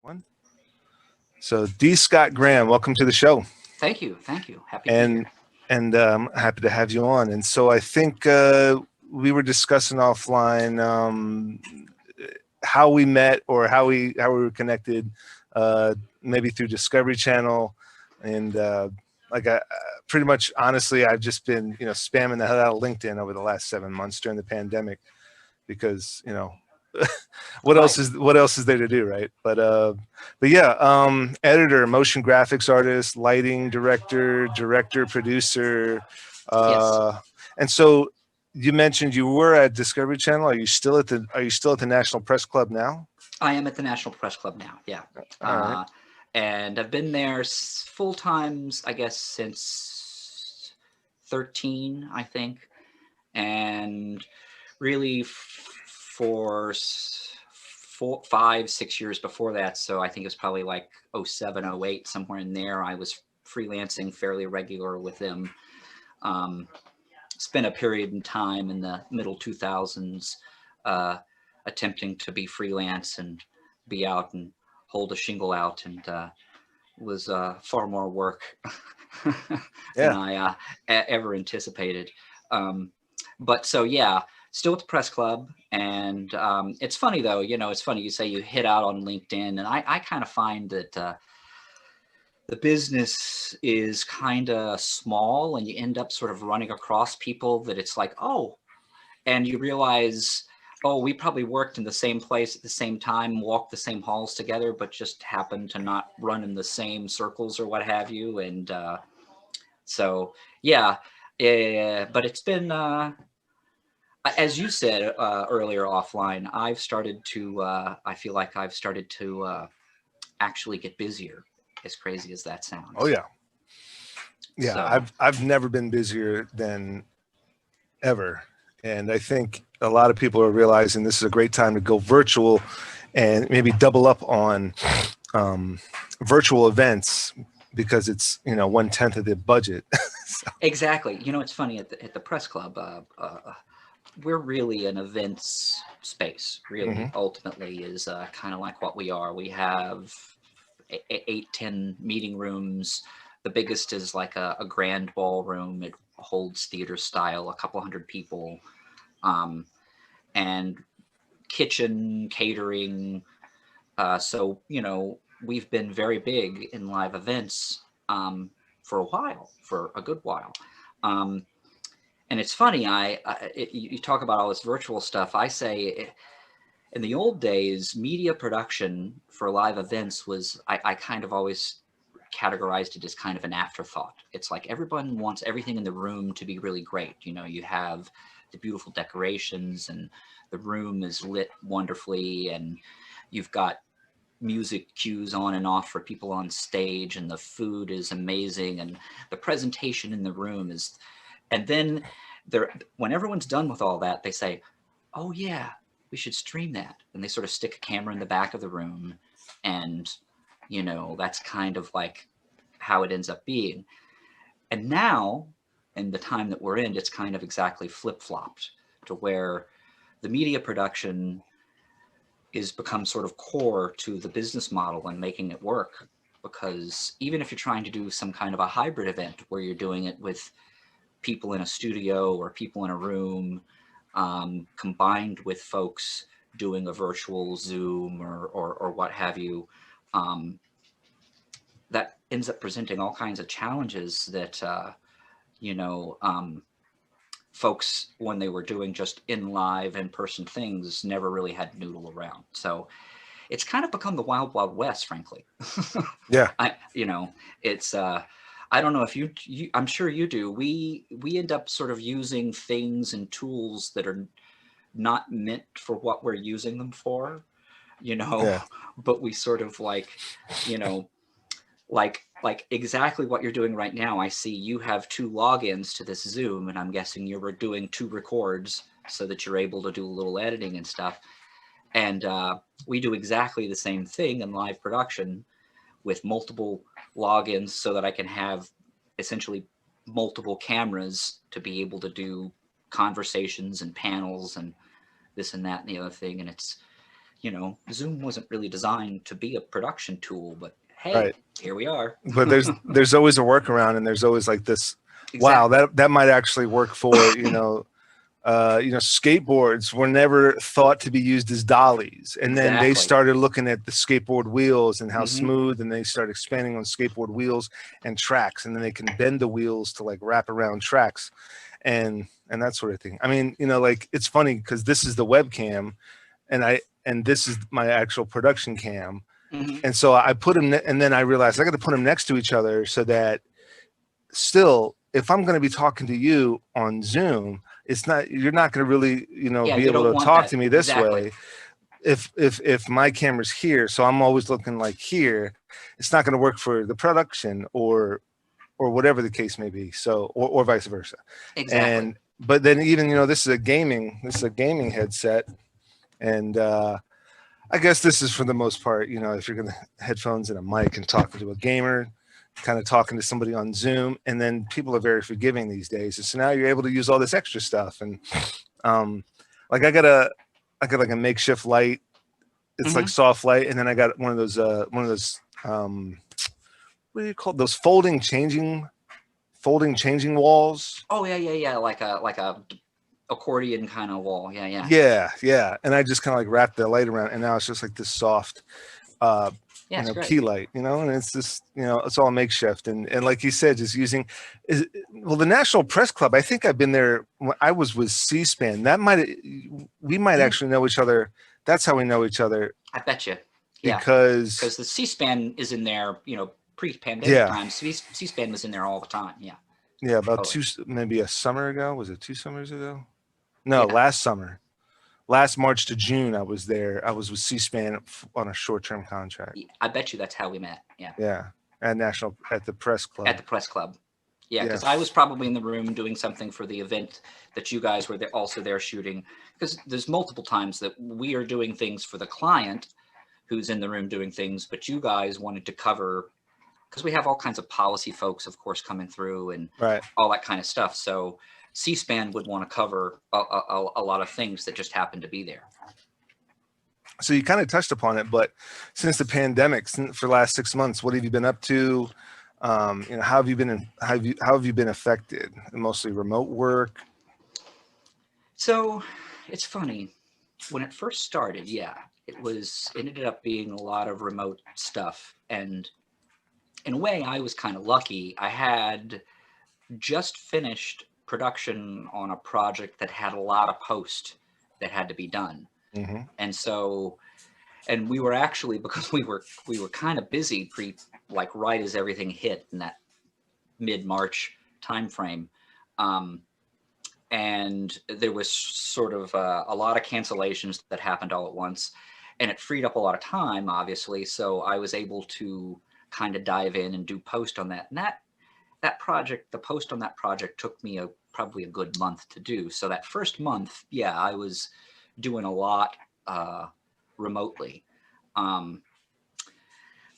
One. So D. Scott Graham, welcome to the show. Thank you. Thank you. Happy to be here. And happy to have you on. And so I think we were discussing offline how we met or how we were connected, maybe through Discovery Channel, and pretty much honestly, I've just been spamming the hell out of LinkedIn over the last 7 months during the pandemic because what else is there to do, right? But yeah, editor, motion graphics artist, lighting director, producer, Yes. and so you mentioned you were at Discovery Channel. Are you still at the National Press Club now? I am at the National Press Club now. Yeah. All right. And I've been there full times, I guess, since 13, I think, and really for 5, 6 years before that. So I think it was probably like 07, 08, somewhere in there. I was freelancing fairly regular with them. Spent a period in time in the middle 2000s attempting to be freelance and be out and hold a shingle out, and was far more work than I ever anticipated. But so yeah, still at the press club. And it's funny though, it's funny you say you hit out on LinkedIn, and I kind of find that the business is kind of small, and you end up sort of running across people that it's like, oh, and you realize, oh, we probably worked in the same place at the same time, walked the same halls together, but just happened to not run in the same circles or what have you. And so, yeah, but it's been, as you said earlier offline, I feel like I've started to actually get busier, as crazy as that sounds. Oh yeah. Yeah, so, I've never been busier than ever. And I think a lot of people are realizing this is a great time to go virtual and maybe double up on virtual events because it's 1/10 of the budget. So. Exactly. It's funny at the press club. We're really an events space. Really, ultimately, is kind of like what we are. We have 8, 10 meeting rooms. The biggest is like a grand ballroom. It holds theater style, a couple hundred people, and kitchen, catering. So, we've been very big in live events for a good while. And it's funny, you talk about all this virtual stuff. I say in the old days, media production for live events was, I kind of always categorized it as kind of an afterthought. It's like everyone wants everything in the room to be really great. You have the beautiful decorations and the room is lit wonderfully, and you've got music cues on and off for people on stage, and the food is amazing, and the presentation in the room is, and then when everyone's done with all that, they say, oh yeah, we should stream that. And they sort of stick a camera in the back of the room, and that's kind of like how it ends up being. And now, in the time that we're in, it's kind of exactly flip-flopped to where the media production is become sort of core to the business model and making it work. Because even if you're trying to do some kind of a hybrid event where you're doing it with people in a studio or people in a room, combined with folks doing a virtual Zoom or what have you, that ends up presenting all kinds of challenges that, folks, when they were doing just in-person things, never really had to noodle around. So it's kind of become the wild, wild west, frankly. Yeah. It's, I don't know if you, I'm sure you do. We end up sort of using things and tools that are not meant for what we're using them for, but we sort of like exactly what you're doing right now. I see you have 2 logins to this Zoom, and I'm guessing you were doing 2 records so that you're able to do a little editing and stuff. And we do exactly the same thing in live production with multiple logins so that I can have essentially multiple cameras to be able to do conversations and panels and this and that and the other thing. And it's, you know, Zoom wasn't really designed to be a production tool, but hey, Right. here we are. But there's always a workaround, and there's always like this, wow, Exactly. that might actually work for, skateboards were never thought to be used as dollies. And then they Exactly. started looking at the skateboard wheels and how Mhm. smooth, and they started expanding on skateboard wheels and tracks. And then they can bend the wheels to like wrap around tracks and that sort of thing. I mean, like it's funny because this is the webcam and this is my actual production cam. Mhm. And so I put them, and then I realized I got to put them next to each other so that still, if I'm going to be talking to you on Zoom, you're not going to really, Yeah, be you able don't to want talk that. to me this Exactly. way. If my camera's here, so I'm always looking like here, it's not going to work for the production or whatever the case may be. So, or vice versa. Exactly. But then even, this is a gaming headset. And, I guess this is for the most part, if you're going to headphones and a mic and talking to a gamer, kind of talking to somebody on Zoom, and then people are very forgiving these days. And so now you're able to use all this extra stuff. And like I got like a makeshift light. It's like Mhm. soft light, and then I got one of those what do you call those folding changing walls? Oh yeah. Like a accordion kind of wall. Yeah. Yeah. And I just kind of like wrapped the light around, and now it's just like this soft Yeah, it's great. key light, and it's just, it's all makeshift. And like you said, just using the National Press Club. I think I've been there when I was with C-SPAN. We might Mhm. actually know each other. That's how we know each other, I bet you. Yeah, because because the C-SPAN is in there. You know, pre-pandemic yeah, times, C-SPAN was in there all the time. Yeah, about totally. maybe a summer ago. Was it 2 summers ago? No, Yeah, last summer. Last March to June, I was there. I was with C-SPAN on a short-term contract. I bet you that's how we met. Yeah, Yeah, at the Press at Club. the press club. Yeah, Yeah, because I was probably in the room doing something for the event that you guys were there, also there shooting. Because there's multiple times that we are doing things for the client who's in the room doing things, but you guys wanted to cover, because we have all kinds of policy folks, of course, coming through and right. all that kind of stuff. So C-SPAN would want to cover a lot of things that just happen to be there. So you kind of touched upon it, but since the pandemic, for the last 6 months, what have you been up to? How have you been? How have you been affected? Mostly remote work. So it's funny. When it first started, yeah, it ended up being a lot of remote stuff. And in a way, I was kind of lucky. I had just finished production on a project that had a lot of post that had to be done. Mm-hmm. And so, and we were actually, because we were kind of busy like right as everything hit in that mid-March timeframe. And there was sort of a lot of cancellations that happened all at once, and it freed up a lot of time, obviously. So I was able to kind of dive in and do post on that. And that project, the post on that project, took me probably a good month to do. So that first month, yeah, I was doing a lot remotely. Um,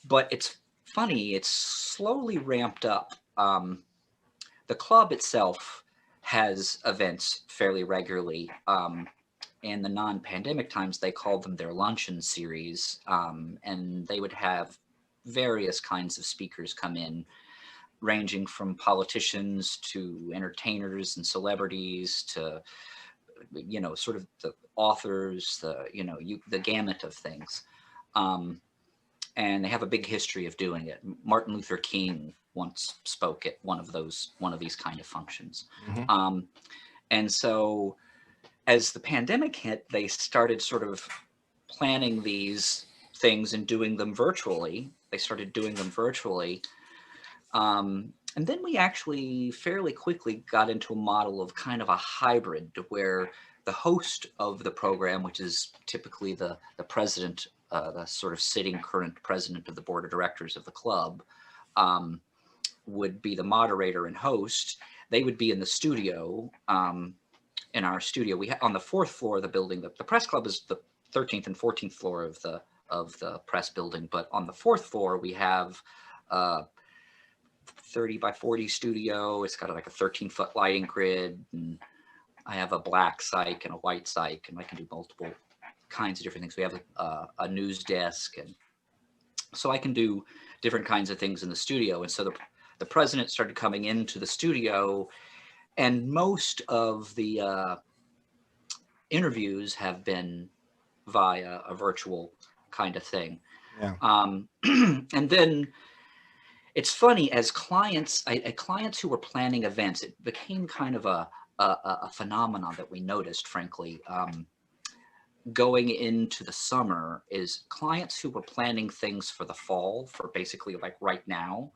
but it's funny; it's slowly ramped up. The club itself has events fairly regularly. In the non-pandemic times, they called them their luncheon series, and they would have various kinds of speakers come in, ranging from politicians to entertainers and celebrities to, sort of the authors, the gamut of things. Um, and they have a big history of doing it. Martin Luther King once spoke at one of these kind of functions. Mm-hmm. And so as the pandemic hit, they started sort of planning these things and doing them virtually. They started doing them virtually. And then we actually fairly quickly got into a model of kind of a hybrid where the host of the program, which is typically the president, the sort of sitting current president of the board of directors of the club, would be the moderator and host. They would be in the studio, in our studio. We on the fourth floor of the building. The press club is the 13th and 14th floor of the press building, but on the fourth floor we have 30 by 40 studio. It's got like a 13-foot lighting grid, and I have a black psych and a white psych, and I can do multiple kinds of different things. We have a news desk, and so I can do different kinds of things in the studio. And so the president started coming into the studio, and most of the interviews have been via a virtual kind of thing. Yeah. And then it's funny, as clients, clients who were planning events, it became kind of a phenomenon that we noticed, frankly, going into the summer, is clients who were planning things for the fall, for basically like right now.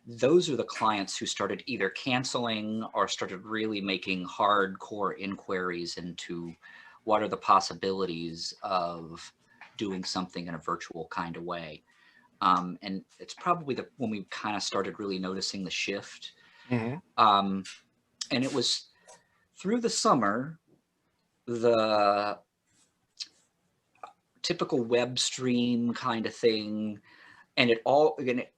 Those are the clients who started either canceling or started really making hardcore inquiries into what are the possibilities of doing something in a virtual kind of way. And it's probably when we kind of started really noticing the shift. Mm-hmm. And it was through the summer, the typical web stream kind of thing, and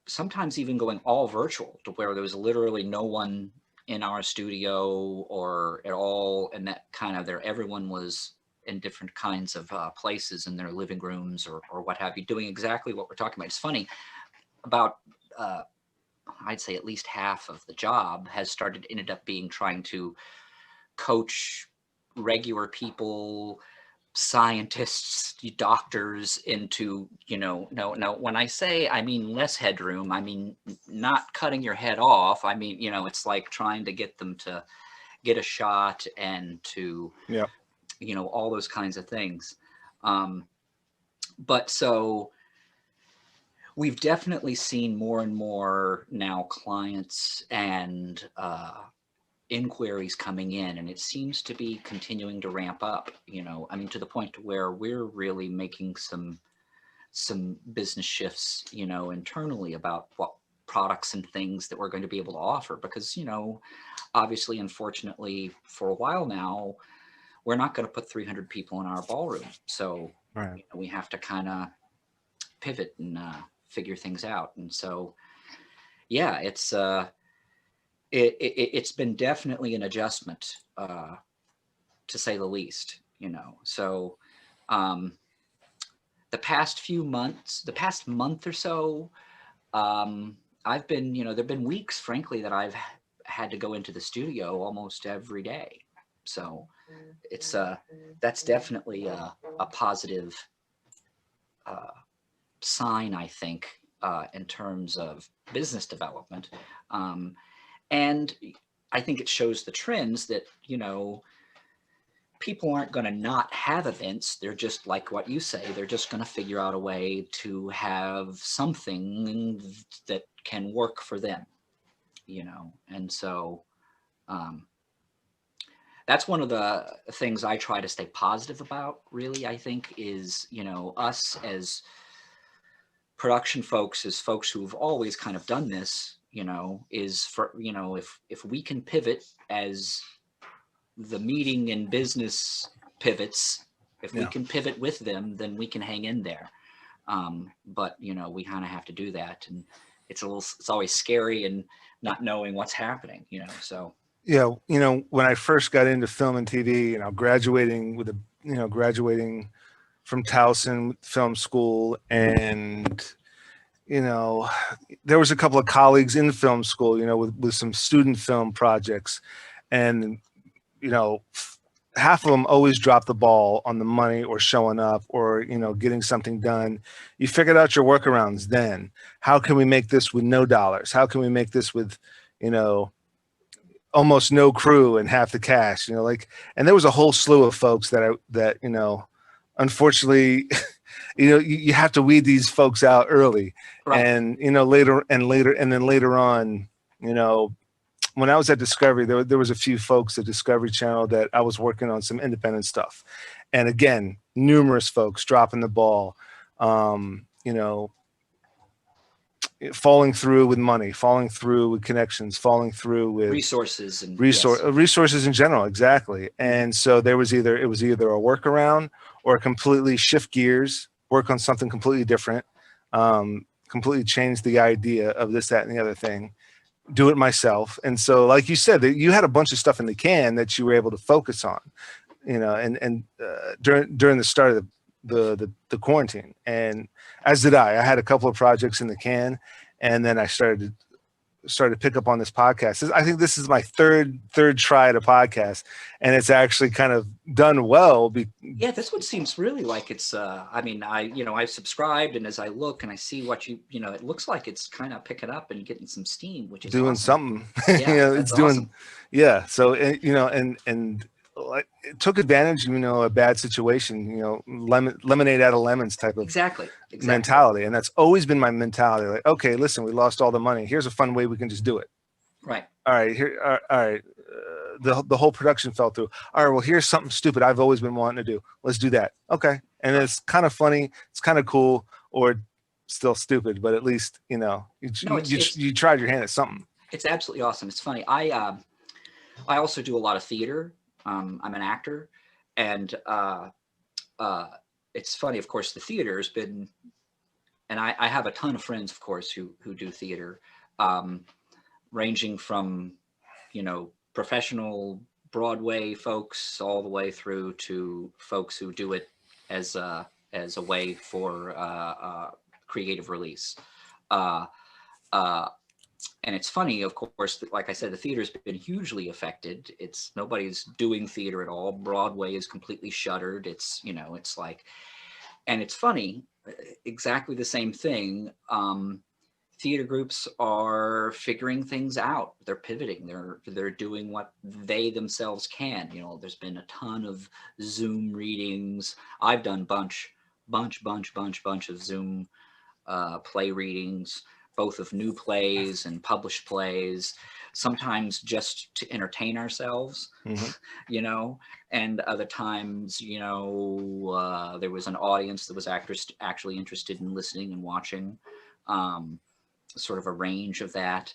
sometimes even going all virtual, to where there was literally no one in our studio or at all, and that kind of everyone was in different kinds of places in their living rooms or what have you, doing exactly what we're talking about. It's funny, about I'd say at least half of the job ended up being trying to coach regular people, scientists, doctors into, no, when I say, I mean less headroom, I mean not cutting your head off. I mean, it's like trying to get them to get a shot and to, all those kinds of things. But so we've definitely seen more and more now clients and inquiries coming in, and it seems to be continuing to ramp up, I mean, to the point to where we're really making some business shifts, internally, about what products and things that we're going to be able to offer, because, obviously, unfortunately, for a while now, we're not going to put 300 people in our ballroom. So we have to kind of pivot and figure things out. And so, yeah, it's been definitely an adjustment, to say the least, So the past month or so, I've been, there've been weeks, frankly, that I've had to go into the studio almost every day. So it's that's definitely a positive sign, I think, in terms of business development. And I think it shows the trends that, people aren't going to not have events. They're just like what you say, they're just going to figure out a way to have something that can work for them, and so that's one of the things I try to stay positive about, really, I think, is, us as production folks, as folks who've always kind of done this, is for, if we can pivot as the meeting and business pivots, if we can pivot with them, then we can hang in there. But, we kind of have to do that. And it's always scary and not knowing what's happening, so. Yeah, when I first got into film and TV, graduating from Towson Film School, and there was a couple of colleagues in film school, with some student film projects, and half of them always dropped the ball on the money or showing up or getting something done. You figured out your workarounds then. How can we make this with no dollars? How can we make this with almost no crew and half the cash, and there was a whole slew of folks that unfortunately, you have to weed these folks out early. Right. And, later on, when I was at Discovery, there was a few folks at Discovery Channel that I was working on some independent stuff. And again, numerous folks dropping the ball, falling through with money, falling through with connections, falling through with resources and resources in general. Exactly. And so it was either a workaround or completely shift gears, work on something completely different, completely change the idea of this, that, and the other thing, do it myself. And so, like you said, that you had a bunch of stuff in the can that you were able to focus on, and during the start of the quarantine, and as did I. I had a couple of projects in the can, and then I started to pick up on this podcast. I think this is my third try at a podcast, and it's actually kind of done well. Yeah, this one seems really like it's. I mean, I've subscribed, and as I look and I see what it looks like it's kind of picking up and getting some steam, which is doing awesome. something. Yeah, It's that's doing, awesome. yeah. So and like, it took advantage, a bad situation, lemonade out of lemons type of Exactly. mentality, and that's always been my mentality. Like, okay, listen, we lost all the money. Here's a fun way we can just do it. Right. All right, here, all right. The whole production fell through. All right, well, here's something stupid I've always been wanting to do. Let's do that. Okay, and it's kind of funny. It's kind of cool, or still stupid, but at least you tried your hand at something. It's absolutely awesome. It's funny. I also do a lot of theater. I'm an actor, and it's funny. Of course, the theater has been, and I have a ton of friends, of course, who do theater, ranging from, professional Broadway folks all the way through to folks who do it as a way for creative release. And it's funny, of course, like I said, the theater's been hugely affected. Nobody's doing theater at all. Broadway is completely shuttered. It's like, and it's funny, exactly the same thing. Theater groups are figuring things out. They're pivoting. They're doing what they themselves can. There's been a ton of Zoom readings. I've done bunch of Zoom play readings, both of new plays and published plays, sometimes just to entertain ourselves, and other times, there was an audience that was actually interested in listening and watching, sort of a range of that,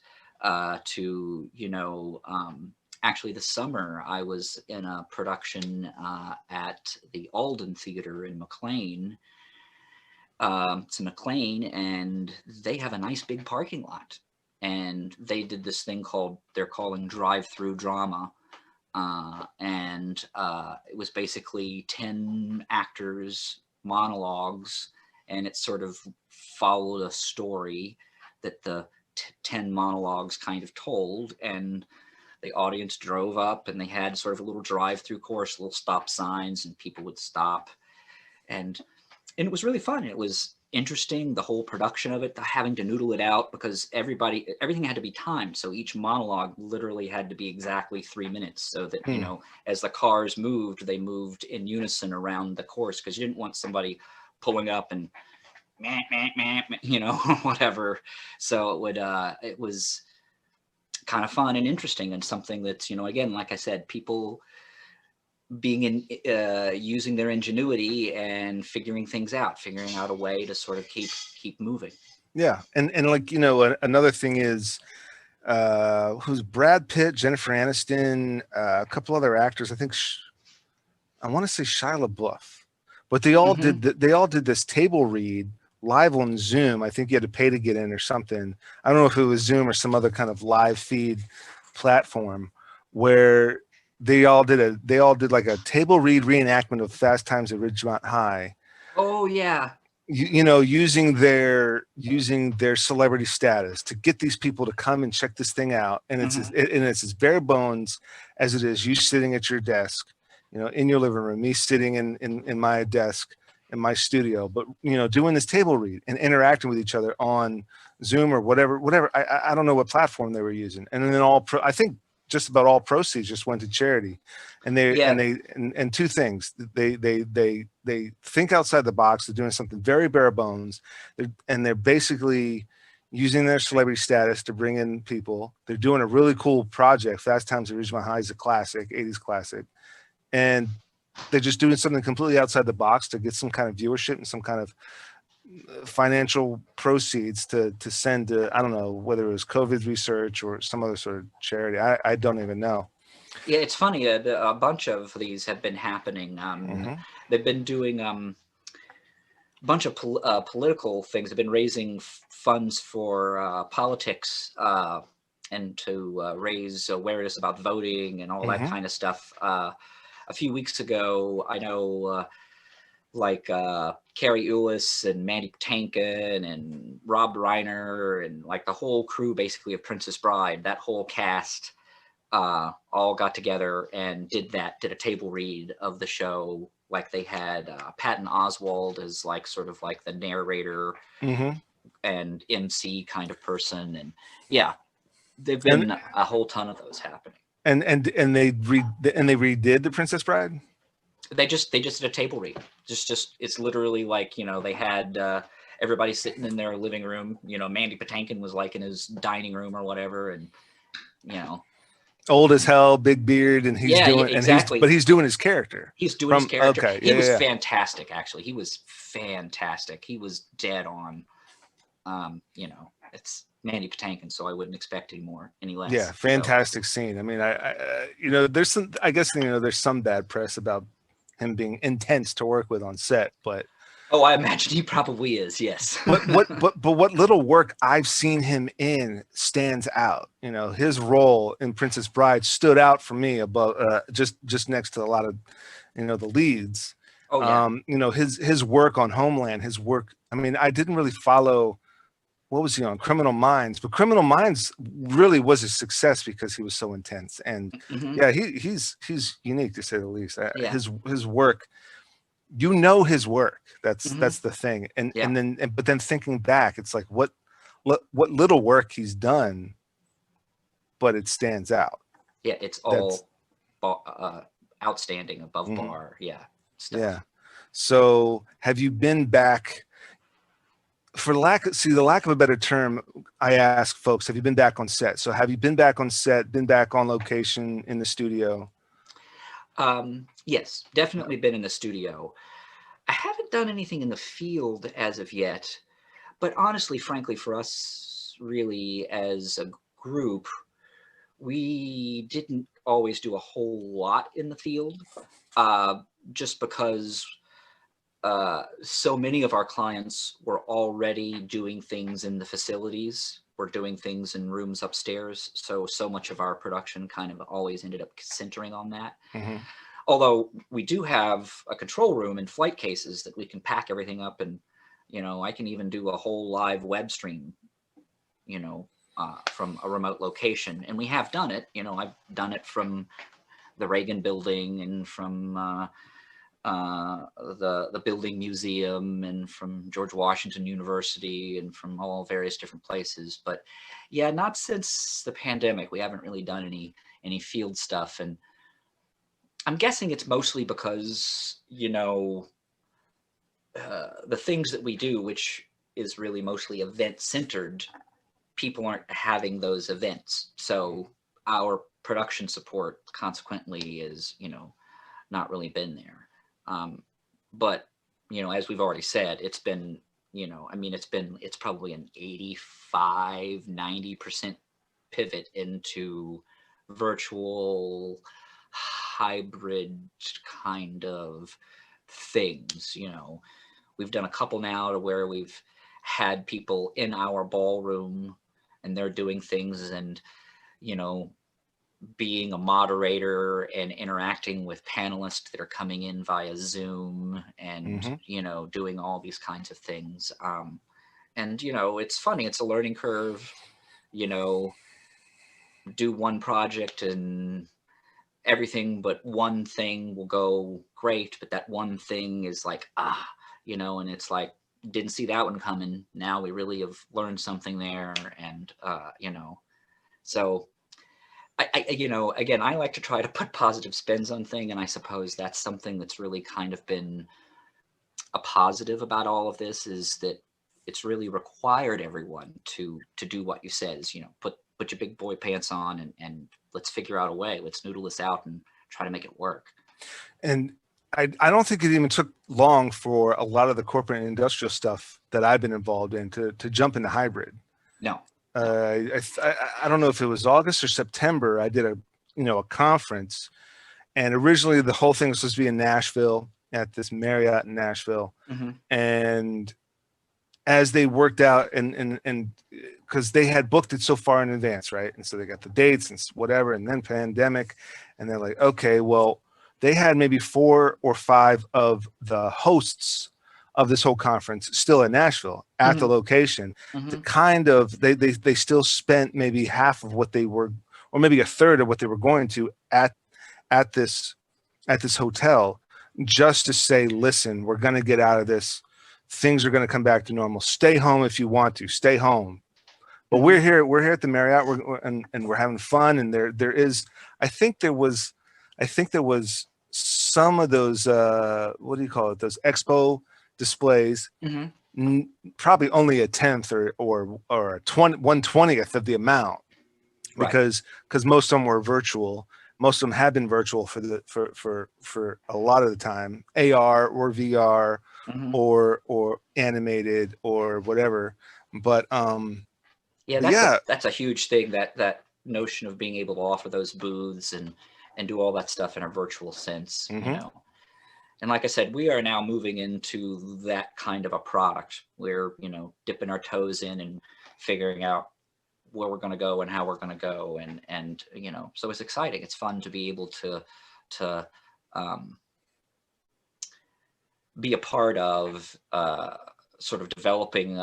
actually this summer I was in a production at the Alden Theater in McLean. It's in McLean, and they have a nice big parking lot, and they did this thing they're calling drive-through drama, and it was basically 10 actors monologues, and it sort of followed a story that the 10 monologues kind of told, and the audience drove up, and they had sort of a little drive-through course, little stop signs, and people would stop, and it was really fun. It was interesting, the whole production of it, having to noodle it out, because everything had to be timed. So each monologue literally had to be exactly 3 minutes, so that, as the cars moved, they moved in unison around the course, because you didn't want somebody pulling up and whatever. So it was kind of fun and interesting, and something that's, again, like I said, people being using their ingenuity and figuring out a way to sort of keep moving. Yeah, and like another thing is, who's Brad Pitt, Jennifer Aniston, a couple other actors. I think I want to say Shia LaBeouf, but they all did this table read live on Zoom. I think you had to pay to get in or something. I don't know if it was Zoom or some other kind of live feed platform, where they all did like a table read reenactment of Fast Times at Ridgemont High. Oh yeah. Using their celebrity status to get these people to come and check this thing out, and it's as bare bones as it is you sitting at your desk, in your living room, me sitting in my desk in my studio, but doing this table read and interacting with each other on Zoom or whatever. I don't know what platform they were using, and then I think just about all proceeds just went to charity. And and two things, they think outside the box. They're doing something very bare bones, and they're basically using their celebrity status to bring in people. They're doing a really cool project. Fast Times at Ridgemont High is a classic, 80s classic, and they're just doing something completely outside the box to get some kind of viewership and some kind of financial proceeds to send to, I don't know whether it was COVID research or some other sort of charity. I don't even know. Yeah, it's funny. A bunch of these have been happening. They've been doing a bunch of political things. They've been raising funds for politics and to raise awareness about voting and all that kind of stuff. A few weeks ago, I know like Carrie Ullis and Mandy Patinkin and Rob Reiner and like the whole crew basically of Princess Bride, that whole cast all got together and did a table read of the show. Like they had Patton Oswalt as like sort of like the narrator and MC kind of person. And yeah, there've been a whole ton of those happening. And they redid the Princess Bride. They just did a table read. Just it's literally like, you know, they had everybody sitting in their living room. You know, Mandy Patinkin was like in his dining room or whatever, and you know, old as hell, big beard, and he's doing exactly. But he's doing his character. He's doing his character. Okay, he was fantastic. Actually, he was fantastic. He was dead on. You know, it's Mandy Patinkin, so I wouldn't expect any less. Yeah, fantastic scene. I mean, I you know, there's some, I guess, you know, there's some bad press about him being intense to work with on set, but oh, I imagine he probably is. Yes. but what little work I've seen him in stands out. You know, his role in Princess Bride stood out for me above, just next to a lot of, you know, the leads. Oh yeah. You know, his work on Homeland, his work. I mean, I didn't really follow. What was he on? Criminal Minds, but Criminal Minds really was a success because he was so intense. And yeah, he's unique to say the least. Yeah. His work, you know, his work. That's the thing. And but then thinking back, it's like what little work he's done, but it stands out. Yeah, it's all outstanding, above bar. Yeah. Stuff. Yeah. So have you been back? For the lack of a better term, I ask folks, have you been back on set? So have you been back on set, been back on location in the studio? Yes, definitely been in the studio. I haven't done anything in the field as of yet, but honestly, frankly, for us really as a group, we didn't always do a whole lot in the field, just because so many of our clients were already doing things in the facilities. We're doing things in rooms upstairs. So much of our production kind of always ended up centering on that. Although we do have a control room and flight cases that we can pack everything up, and, you know, I can even do a whole live web stream, you know, from a remote location. And we have done it. You know, I've done it from the Reagan building and from the Building Museum and from George Washington University and from all various different places. But yeah, not since the pandemic. We haven't really done any field stuff. And I'm guessing it's mostly because, you know, the things that we do, which is really mostly event centered, people aren't having those events. So our production support consequently is, you know, not really been there. But, you know, as we've already said, it's been, you know, I mean, it's probably an 85–90% pivot into virtual hybrid kind of things. You know, we've done a couple now to where we've had people in our ballroom and they're doing things and, you know, being a moderator and interacting with panelists that are coming in via Zoom and, you know, doing all these kinds of things. And, you know, it's funny, it's a learning curve, you know, do one project and everything but one thing will go great, but that one thing is like, you know, and it's like, didn't see that one coming. Now we really have learned something there. And, you know, so I, you know, again, I like to try to put positive spins on things, and I suppose that's something that's really kind of been a positive about all of this, is that it's really required everyone to do what you said, is, you know, put your big boy pants on and let's figure out a way. Let's noodle this out and try to make it work. And I don't think it even took long for a lot of the corporate and industrial stuff that I've been involved in to jump into hybrid. No. I don't know if it was August or September. I did a conference, and originally the whole thing was supposed to be in Nashville at this Marriott in Nashville. And as they worked out, and because they had booked it so far in advance, right? And so they got the dates and whatever, and then pandemic, and they're like, okay, well, they had maybe 4 or 5 of the hosts of this whole conference still in Nashville at the location. To kind of, they still spent maybe half of what they were, or maybe a third of what they were going to at this hotel, just to say, listen, we're going to get out of this. Things are going to come back to normal. Stay home if you want to. Stay home. But we're here at the Marriott, and we're having fun. And there is, I think there was some of those what do you call it? Those expo displays. Probably only a 10th or a 1/20th of the amount, because most of them were virtual. Most of them have been virtual for a lot of the time, AR or VR or animated or whatever. But that's a huge thing, that notion of being able to offer those booths and do all that stuff in a virtual sense, you know. And like I said, we are now moving into that kind of a product. We're, you know, dipping our toes in and figuring out where we're going to go and how we're going to go. And, you know, so it's exciting. It's fun to be able to be a part of sort of developing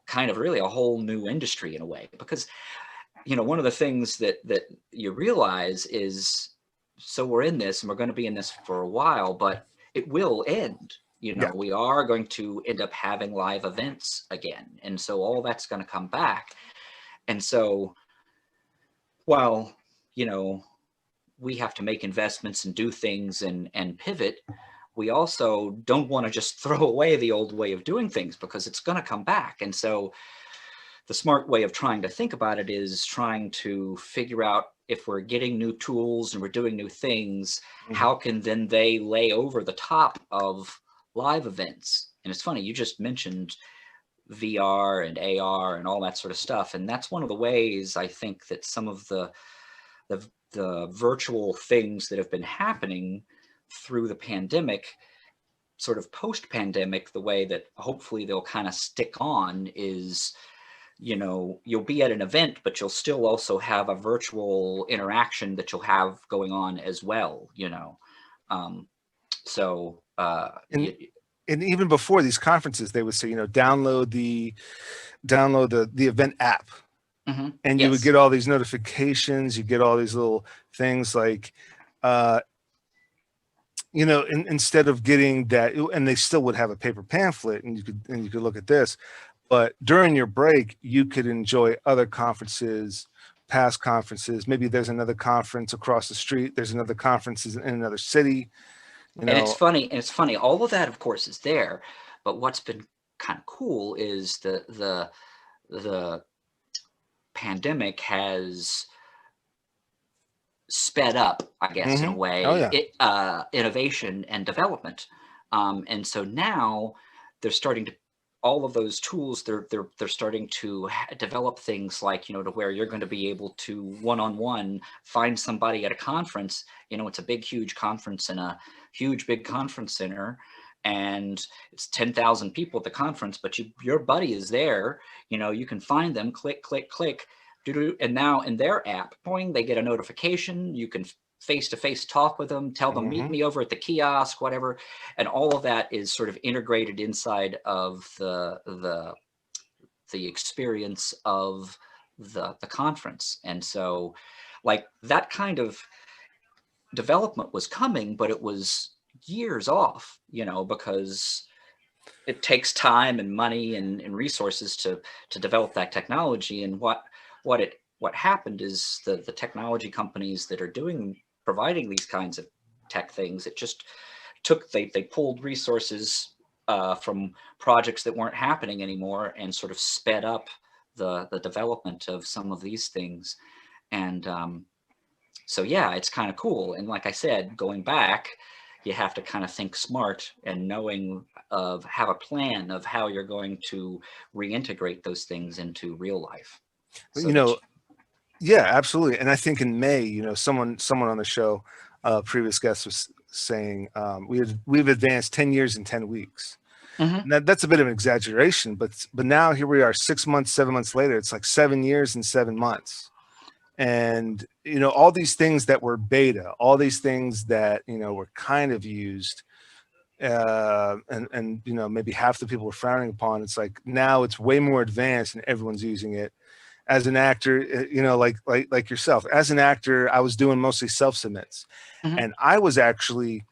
kind of really a whole new industry in a way, because, you know, one of the things that you realize is, so we're in this and we're going to be in this for a while, but it will end. You know, we are going to end up having live events again. And so all that's going to come back. And so while, you know, we have to make investments and do things and pivot, we also don't want to just throw away the old way of doing things, because it's going to come back. And so the smart way of trying to think about it is trying to figure out, if we're getting new tools and we're doing new things, how can then they lay over the top of live events? And it's funny, you just mentioned VR and AR and all that sort of stuff. And that's one of the ways I think that some of the virtual things that have been happening through the pandemic, sort of post-pandemic, the way that hopefully they'll kind of stick on is, you know, you'll be at an event, but you'll still also have a virtual interaction that you'll have going on as well, you know. And even before these conferences, they would say, you know, download the event app, and you would get all these notifications. You get all these little things like, you know, instead of getting that, and they still would have a paper pamphlet, and you could look at this. But during your break, you could enjoy other conferences, past conferences. Maybe there's another conference across the street. There's another conference in another city. You know? And it's funny. All of that, of course, is there. But what's been kind of cool is the pandemic has sped up, I guess, in a way, innovation and development. And so now they're starting to, all of those tools, they're starting to develop things like, you know, to where you're going to be able to one-on-one find somebody at a conference. You know, it's a big, huge conference in a huge, big conference center, and it's 10,000 people at the conference, but your buddy is there. You know, you can find them, click, click, click, and now in their app, they get a notification. You can face-to-face talk with them, tell them, meet me over at the kiosk, whatever. And all of that is sort of integrated inside of the experience of the conference. And so, like, that kind of development was coming, but it was years off, you know, because it takes time and money and resources to develop that technology. And what happened is the technology companies that are providing these kinds of tech things, it just took, they pulled resources from projects that weren't happening anymore and sort of sped up the development of some of these things. And so, yeah, it's kind of cool. And like I said, going back, you have to kind of think smart and have a plan of how you're going to reintegrate those things into real life. So you know, yeah, absolutely. And I think in May, you know, someone on the show, previous guest, was saying we've advanced 10 years in 10 weeks. That's a bit of an exaggeration, but now here we are 6 months, 7 months later. It's like 7 years and 7 months. And, you know, all these things that were beta, all these things that, you know, were kind of used, and you know, maybe half the people were frowning upon. It's like now it's way more advanced and everyone's using it. As an actor, you know, like yourself, as an actor, I was doing mostly self submits, Mhm. and I was actually,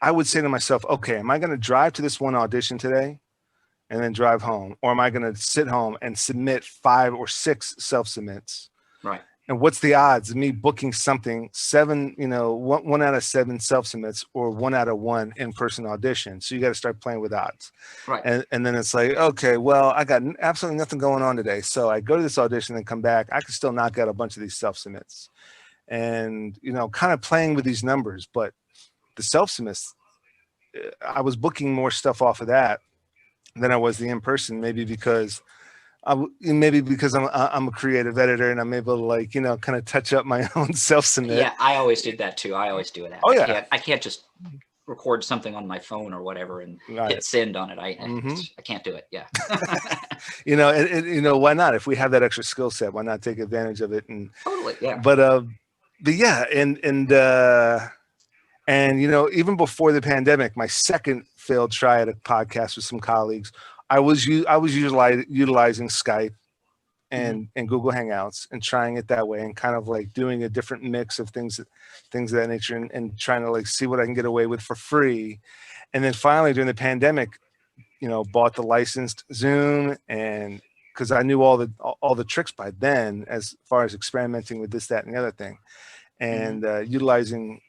I would say to myself, okay, am I going to drive to this one audition today and then drive home, or am I going to sit home and submit 5 or 6 self submits? Right. And what's the odds of me booking something 7, you know, one out of 7 self submits or 1 out of 1 in-person audition? So you got to start playing with odds. Right. And then it's like, okay, well, I got absolutely nothing going on today. So I go to this audition and come back. I can still knock out a bunch of these self submits, and, you know, kind of playing with these numbers. But the self submits, I was booking more stuff off of that than I was the in-person, maybe because I'm a creative editor and I'm able to, like, you know, kind of touch up my own self submit. Yeah, I always did that too. I always do that. Oh yeah, I can't just record something on my phone or whatever and right. hit send on it. Mm-hmm. I can't do it. Yeah. You know, you know, why not? If we have that extra skill set, why not take advantage of it? And Totally. Yeah. but yeah, and you know, even before the pandemic, my second failed try at a podcast with some colleagues, I was utilizing Skype Mhm. and Google Hangouts and trying it that way, and kind of like doing a different mix of things of that nature, and trying to like see what I can get away with for free. And then finally during the pandemic, you know, bought the licensed Zoom, and because I knew all the tricks by then as far as experimenting with this, that, and the other thing, Mhm. and utilizing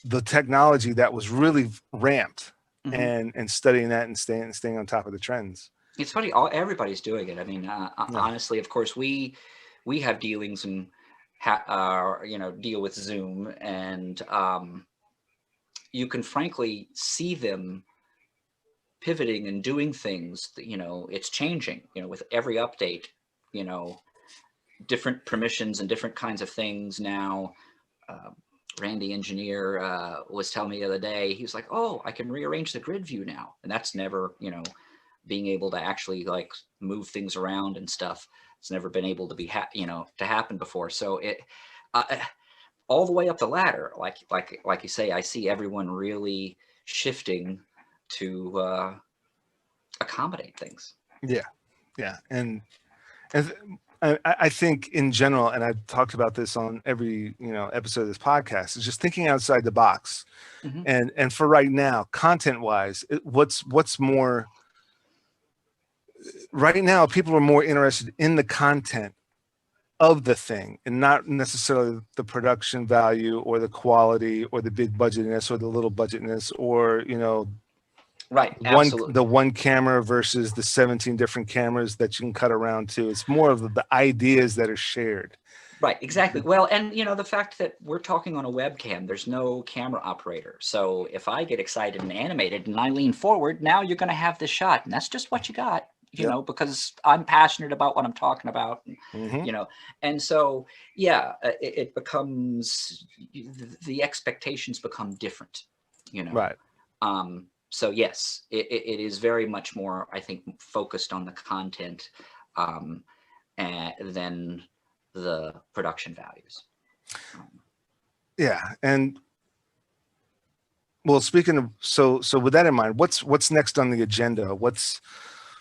the technology that was really ramped, Mhm. and studying that and staying on top of the trends. It's funny. Everybody's doing it. I mean, Yeah. honestly, of course, we have dealings and you know, deal with Zoom, and you can frankly see them pivoting and doing things that, you know, it's changing, you know, with every update, you know, different permissions and different kinds of things now. uh, Randy engineer was telling me the other day, he was like, oh, I can rearrange the grid view now, and that's never, you know, being able to actually like move things around and stuff, it's never been able to be you know, to happen before. So it uh, all the way up the ladder, like you say, I see everyone really shifting to accommodate things. Yeah. Yeah. And I think in general, and I've talked about this on every, you know, episode of this podcast, is just thinking outside the box. Hmm. And for right now, content wise, what's more right now, people are more interested in the content of the thing and not necessarily the production value or the quality or the big budgetness or the little budgetness, or, you know, Right, absolutely. the one camera versus the 17 different cameras that you can cut around to. It's more of the ideas that are shared. Right, exactly. Well, and you know, the fact that we're talking on a webcam, there's no camera operator. So if I get excited and animated and I lean forward, now you're going to have this shot, and that's just what you got, you Yep. know, because I'm passionate about what I'm talking about, Mm-hmm. you know. And so, yeah, it becomes, the expectations become different, you know. Right. So yes, it is very much more, I think, focused on the content, um, than the production values. Yeah. And well, speaking of, so with that in mind, what's next on the agenda? What's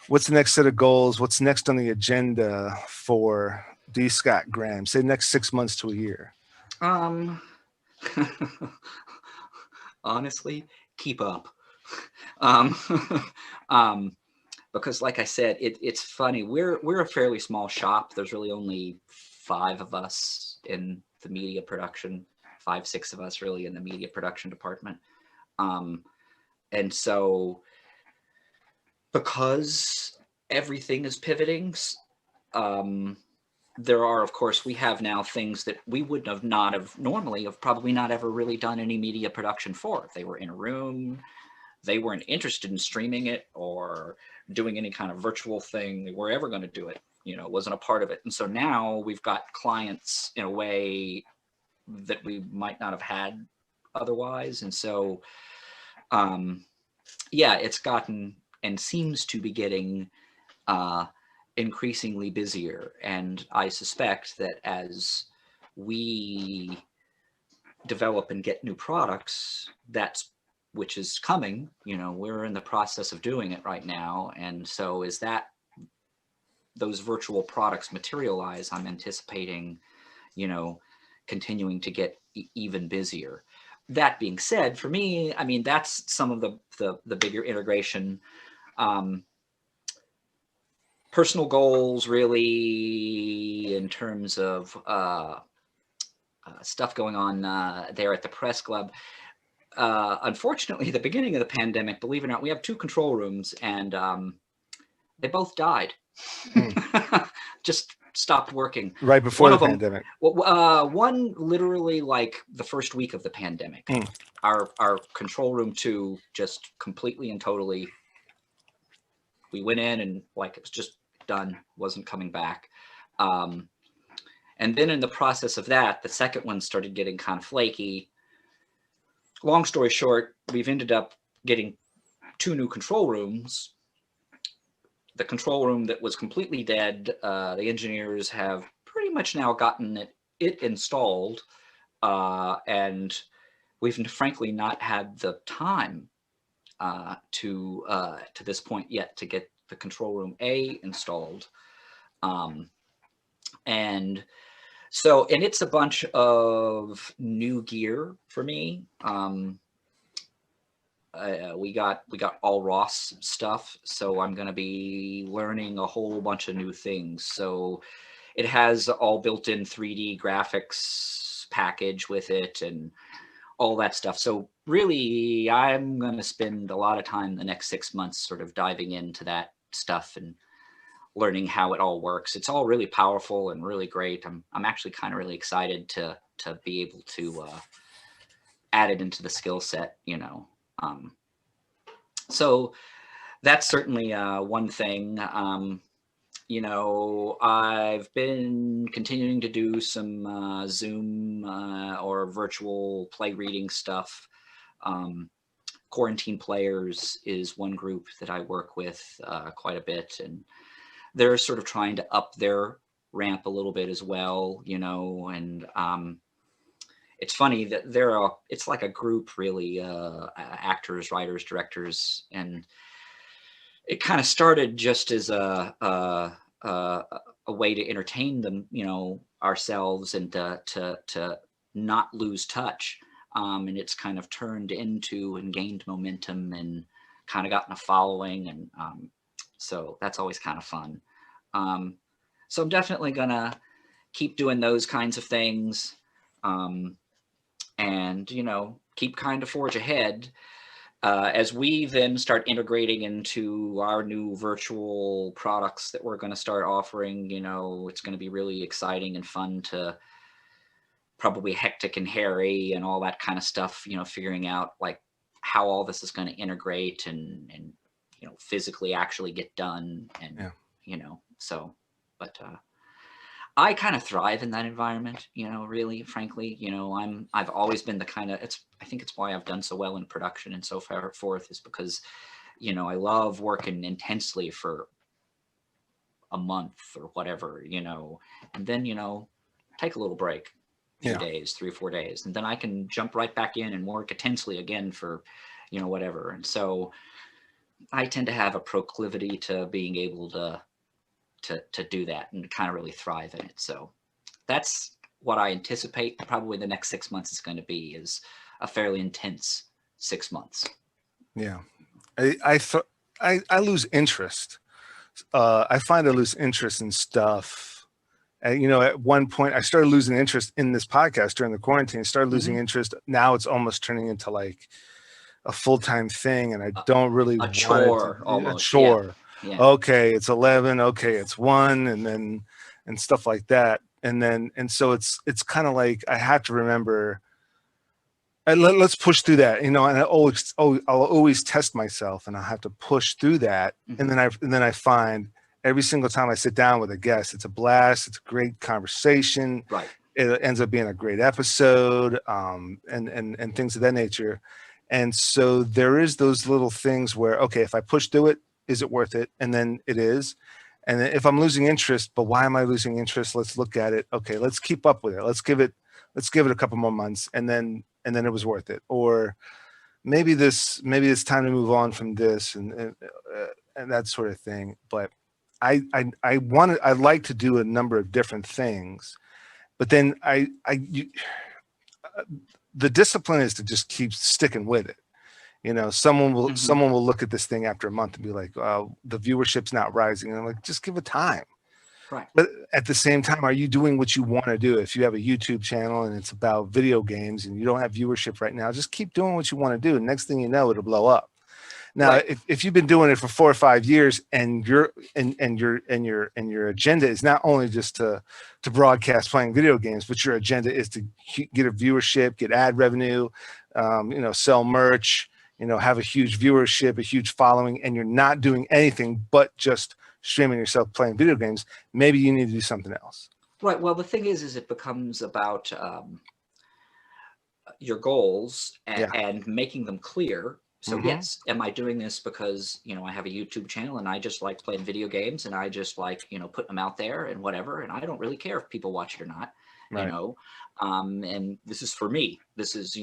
the next set of goals? What's next on the agenda for D. Scott Graham? Say next 6 months to a year. Um, honestly, keep up. Um, um, because like I said, it's funny. We're a fairly small shop. There's really only 5 of us in the media production, 5, 6 of us really in the media production department. Um, and so because everything is pivoting, um, there are, of course, we have now things that we would have not have normally have probably not ever really done any media production for. If they were in a room, they weren't interested in streaming it or doing any kind of virtual thing. They were ever going to do it, you know, it wasn't a part of it. And so now we've got clients in a way that we might not have had otherwise. And so, yeah, it's gotten and seems to be getting uh, increasingly busier. And I suspect that as we develop and get new products, which is coming, we're in the process of doing it right now. And so as those virtual products materialize, I'm anticipating, continuing to get even busier. That being said, for me, I mean, that's some of the bigger integration. Personal goals, really, in terms of stuff going on there at the press club. Unfortunately, at the beginning of the pandemic, believe it or not, we have 2 control rooms, and they both died. Just stopped working right before the pandemic. One literally like the first week of the pandemic. Our control room 2 just completely and totally, we went in and like it was just done, wasn't coming back. And then in the process of that, the second one started getting kind of flaky. Long story short, we've ended up getting 2 new control rooms. The control room that was completely dead, the engineers have pretty much now gotten it installed, and we've frankly not had the time to this point yet to get the control room A installed. And it's a bunch of new gear for me. We got all Ross stuff, so I'm going to be learning a whole bunch of new things. So it has all built-in 3D graphics package with it and all that stuff. So really, I'm going to spend a lot of time the next 6 months sort of diving into that stuff and learning how it all works. It's all really powerful and really great. I'm actually kind of really excited to be able to add it into the skill set, so that's certainly one thing. I've been continuing to do some Zoom or virtual play reading stuff. Quarantine Players is one group that I work with quite a bit, and they're sort of trying to up their ramp a little bit as well, and it's funny that it's like a group, really, actors, writers, directors, and it kind of started just as a way to entertain them, ourselves, and to not lose touch. And it's kind of turned into and gained momentum and kind of gotten a following, and so that's always kind of fun. So I'm definitely gonna keep doing those kinds of things. And keep kind of forge ahead as we then start integrating into our new virtual products that we're going to start offering. It's going to be really exciting and fun to probably hectic and hairy and all that kind of stuff, figuring out like how all this is going to integrate and physically actually get done. And so, but I kind of thrive in that environment, really, frankly. I've always been the kind of, I think it's why I've done so well in production and so forth, is because, I love working intensely for a month or whatever, and then, take a little break, a few days, 3 or 4 days, and then I can jump right back in and work intensely again for, whatever. And so I tend to have a proclivity to being able to do that and kind of really thrive in it. So that's what I anticipate probably the next 6 months is going to be, is a fairly intense 6 months. Yeah. I lose interest. I find I lose interest in stuff. At one point I started losing interest in this podcast during the quarantine, started losing interest. Now it's almost turning into like a full-time thing. And I don't really want chore, a chore. Yeah. Okay, it's 11. Okay, it's 1, and stuff like that. And so it's kind of like I have to remember. Let's push through that, and I'll always test myself, and I have to push through that. And then I find every single time I sit down with a guest, it's a blast. It's a great conversation. Right. It ends up being a great episode, and things of that nature. And so there is those little things where, okay, if I push through it, is it worth it? And then it is. And then if I'm losing interest, but why am I losing interest? Let's look at it. Okay, let's keep up with it. Let's give it a couple more months, and then it was worth it. Or maybe it's time to move on from this, and that sort of thing. But I'd like to do a number of different things, but then the discipline is to just keep sticking with it. You know, someone will look at this thing after a month and be like, the viewership's not rising. And I'm like, just give it time. Right. But at the same time, are you doing what you want to do? If you have a YouTube channel and it's about video games and you don't have viewership right now, just keep doing what you want to do. And next thing you know, it'll blow up. Now, Right. if you've been doing it for 4 or 5 years and your agenda is not only just to broadcast playing video games, but your agenda is to get a viewership, get ad revenue, sell merch, have a huge viewership, a huge following, and you're not doing anything but just streaming yourself playing video games, maybe you need to do something else. Right. Well, the thing is it becomes about your goals and making them clear. So yes, am I doing this because, I have a YouTube channel and I just like playing video games and I just like, putting them out there and whatever. And I don't really care if people watch it or not, Right. And this is for me. This is,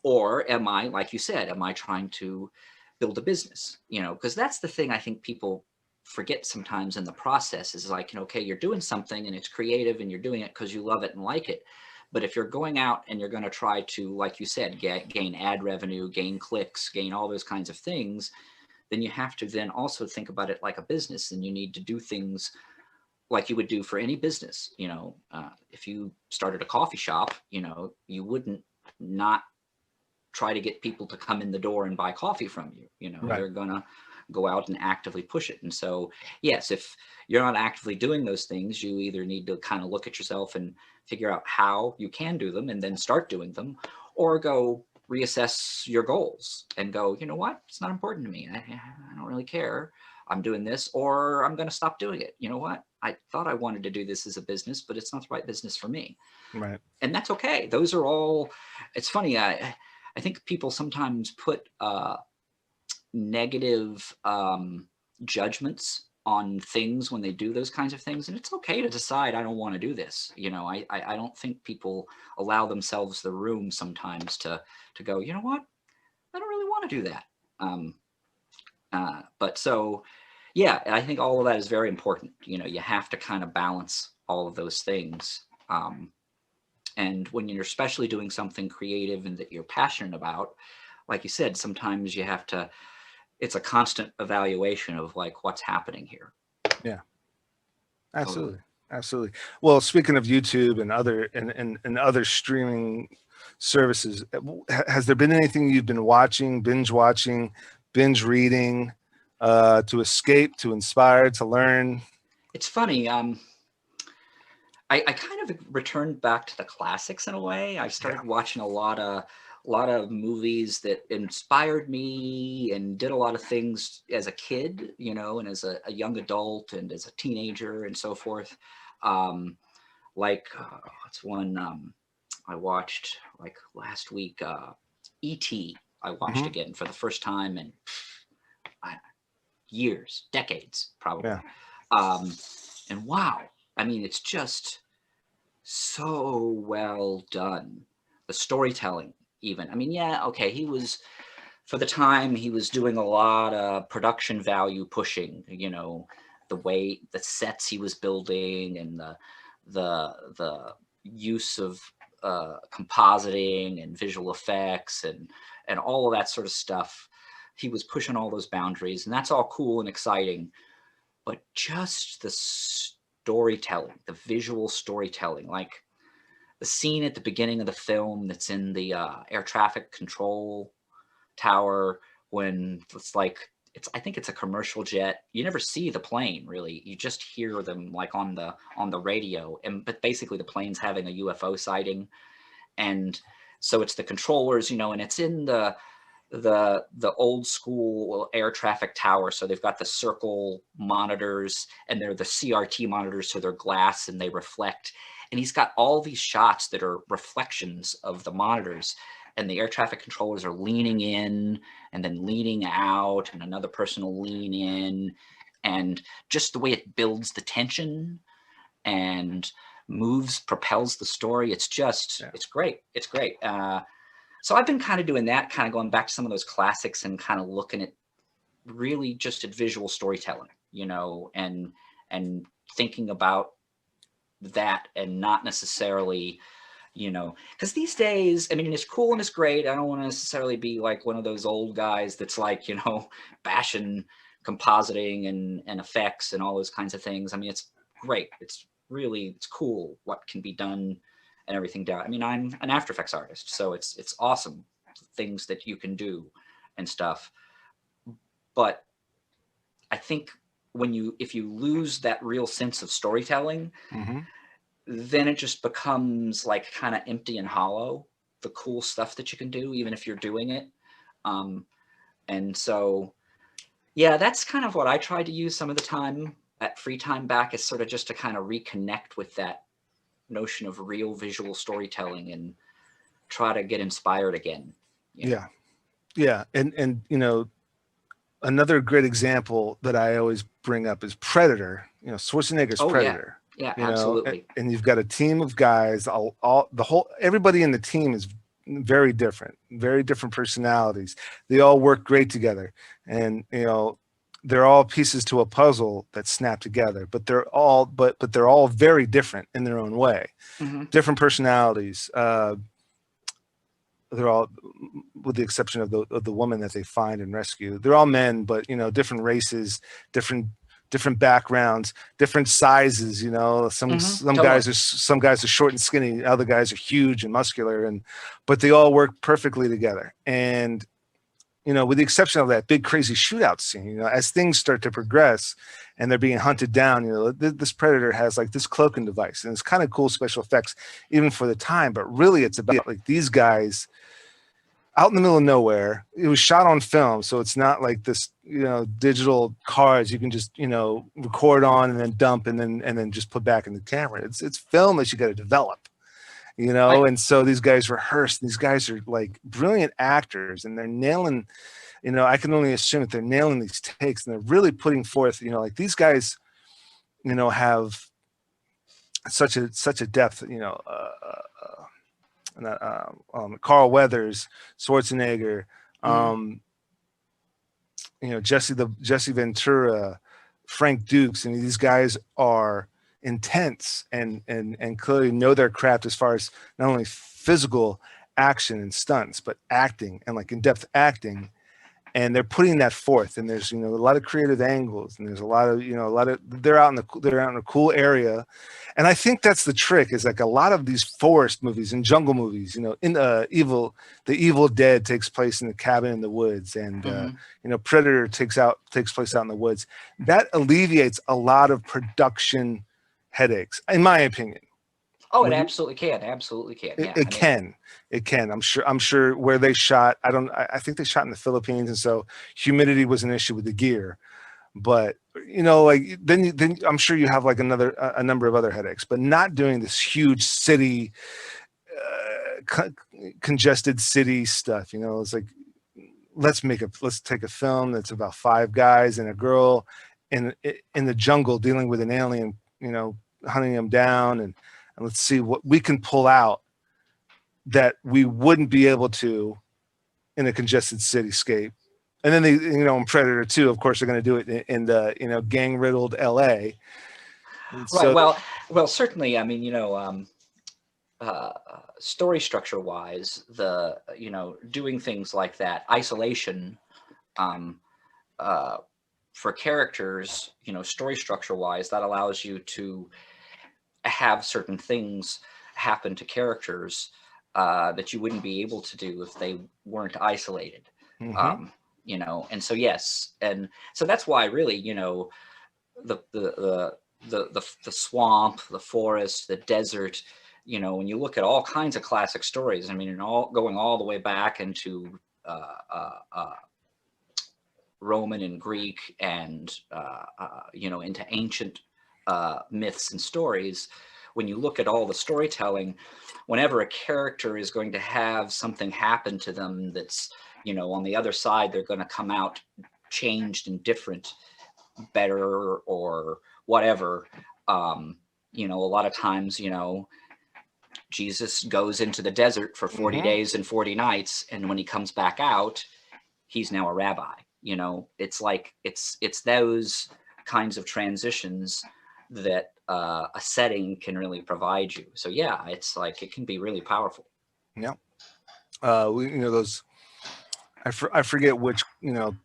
or am I, like you said, am I trying to build a business, because that's the thing I think people forget sometimes in the process is like, okay, you're doing something and it's creative and you're doing it because you love it and like it. But if you're going out and you're going to try to, like you said, gain ad revenue, gain clicks, gain all those kinds of things, then you have to then also think about it like a business, and you need to do things like you would do for any business. If you started a coffee shop, you wouldn't not try to get people to come in the door and buy coffee from you. Right. They're going to go out and actively push it. And so, yes, if you're not actively doing those things, you either need to kind of look at yourself and figure out how you can do them and then start doing them, or go reassess your goals and go, you know what, it's not important to me. I don't really care. I'm doing this, or I'm going to stop doing it. You know what? I thought I wanted to do this as a business, but it's not the right business for me. Right. And that's okay. Those are all, it's funny. I think people sometimes put, negative judgments on things when they do those kinds of things, and it's okay to decide I don't want to do this. I don't think people allow themselves the room sometimes to go, you know what, I don't really want to do that. But so yeah, I think all of that is very important. You have to kind of balance all of those things, and when you're especially doing something creative and that you're passionate about, like you said, sometimes you have to, it's a constant evaluation of like what's happening here. Yeah, absolutely. Absolutely. Well, speaking of YouTube and other streaming services, has there been anything you've been watching, binge reading, to escape, to inspire, to learn? It's funny. I kind of returned back to the classics in a way. I started watching a lot of movies that inspired me and did a lot of things as a kid, and as a young adult and as a teenager and so forth. What's one I watched like last week, E.T. I watched again for the first time in years, decades, probably. Yeah. And wow, I mean, it's just so well done. The storytelling, even. I mean, yeah, okay, for the time, he was doing a lot of production value pushing, the way the sets he was building and the use of compositing and visual effects and all of that sort of stuff. He was pushing all those boundaries, and that's all cool and exciting. But just the storytelling, the visual storytelling, like the scene at the beginning of the film that's in the air traffic control tower, when I think it's a commercial jet. You never see the plane really. You just hear them like on the radio, but basically the plane's having a UFO sighting. And so it's the controllers, and it's in the old school air traffic tower. So they've got the circle monitors, and they're the CRT monitors, so they're glass and they reflect. And he's got all these shots that are reflections of the monitors, and the air traffic controllers are leaning in and then leaning out, and another person will lean in. and just the way it builds the tension and propels the story. It's just, it's great. It's great. So I've been kind of doing that, kind of going back to some of those classics and kind of looking at really just at visual storytelling, you know, and thinking about that, and not necessarily, you know, because these days, I mean, it's cool and it's great. I don't want to necessarily be like one of those old guys that's like, you know, bashing compositing and effects and all those kinds of things. I mean, it's great. It's cool what can be done and everything down. I mean, I'm an After Effects artist, so it's awesome things that you can do and stuff. But I think if you lose that real sense of storytelling, then it just becomes like kind of empty and hollow, the cool stuff that you can do, even if you're doing it. And so, yeah, that's kind of what I try to use some of the time at free time back, is sort of just to kind of reconnect with that notion of real visual storytelling and try to get inspired again. Yeah. Yeah. And, you know, another great example that I always bring up is Predator, you know, Schwarzenegger's Predator. Yeah, you absolutely. Know? And you've got a team of guys, everybody in the team is very different personalities. They all work great together, and, you know, they're all pieces to a puzzle that snap together, but they're all very different in their own way. Different personalities. They're all, with the exception of the woman that they find and rescue, they're all men, but, you know, different races, different backgrounds, different sizes. You know, some guys are short and skinny, other guys are huge and muscular, but they all work perfectly together. And, you know, with the exception of that big crazy shootout scene, you know, as things start to progress and they're being hunted down, you know, this Predator has like this cloaking device, and it's kind of cool special effects even for the time. But really, it's about like these guys out in the middle of nowhere. It was shot on film, so it's not like this, you know, digital cards you can just, you know, record on and then dump and then just put back in the camera. It's film that you got to develop, you know. And so these guys rehearse. These guys are like brilliant actors, and they're nailing, you know, I can only assume that they're nailing these takes, and they're really putting forth, you know, like these guys, you know, have such a depth, you know. Carl Weathers, Schwarzenegger, you know, Jesse Ventura, Frank Dukes, and these guys are intense and clearly know their craft as far as not only physical action and stunts, but acting and like in-depth acting. And they're putting that forth, and there's, you know, a lot of creative angles, and there's a lot of, you know, they're out in a cool area. And I think that's the trick, is like a lot of these forest movies and jungle movies, you know, in the Evil Dead takes place in the cabin in the woods, and you know, Predator takes place out in the woods. That alleviates a lot of production headaches, in my opinion. Oh, it absolutely can. Absolutely can. Yeah, it can. It can. I'm sure where they shot, I think they shot in the Philippines, and so humidity was an issue with the gear. But, you know, like then I'm sure you have like a number of other headaches. But not doing this huge city, congested city stuff. You know, it's like, let's take a film that's about 5 guys and a girl in the jungle dealing with an alien, you know, hunting them down, and let's see what we can pull out that we wouldn't be able to in a congested cityscape. And then they, you know, in Predator 2, of course, they're going to do it in the, you know, gang-riddled LA. Right. So, well, certainly. I mean, you know, story structure wise, you know, doing things like that, isolation, for characters, you know, story structure wise, that allows you to have certain things happen to characters that you wouldn't be able to do if they weren't isolated. You know, and so yes, and so that's why really, you know, the swamp, the forest, the desert, you know, when you look at all kinds of classic stories, I mean, and going all the way back into Roman and Greek and you know, into ancient myths and stories, when you look at all the storytelling, whenever a character is going to have something happen to them that's, you know, on the other side, they're going to come out changed and different. better or whatever. You know, a lot of times, you know, Jesus goes into the desert for 40 days and 40 nights, and when he comes back out, he's now a rabbi. You know, it's like it's those kinds of transitions that a setting can really provide you. So yeah, it's like it can be really powerful. Yeah. You know, those, I forget which, you know,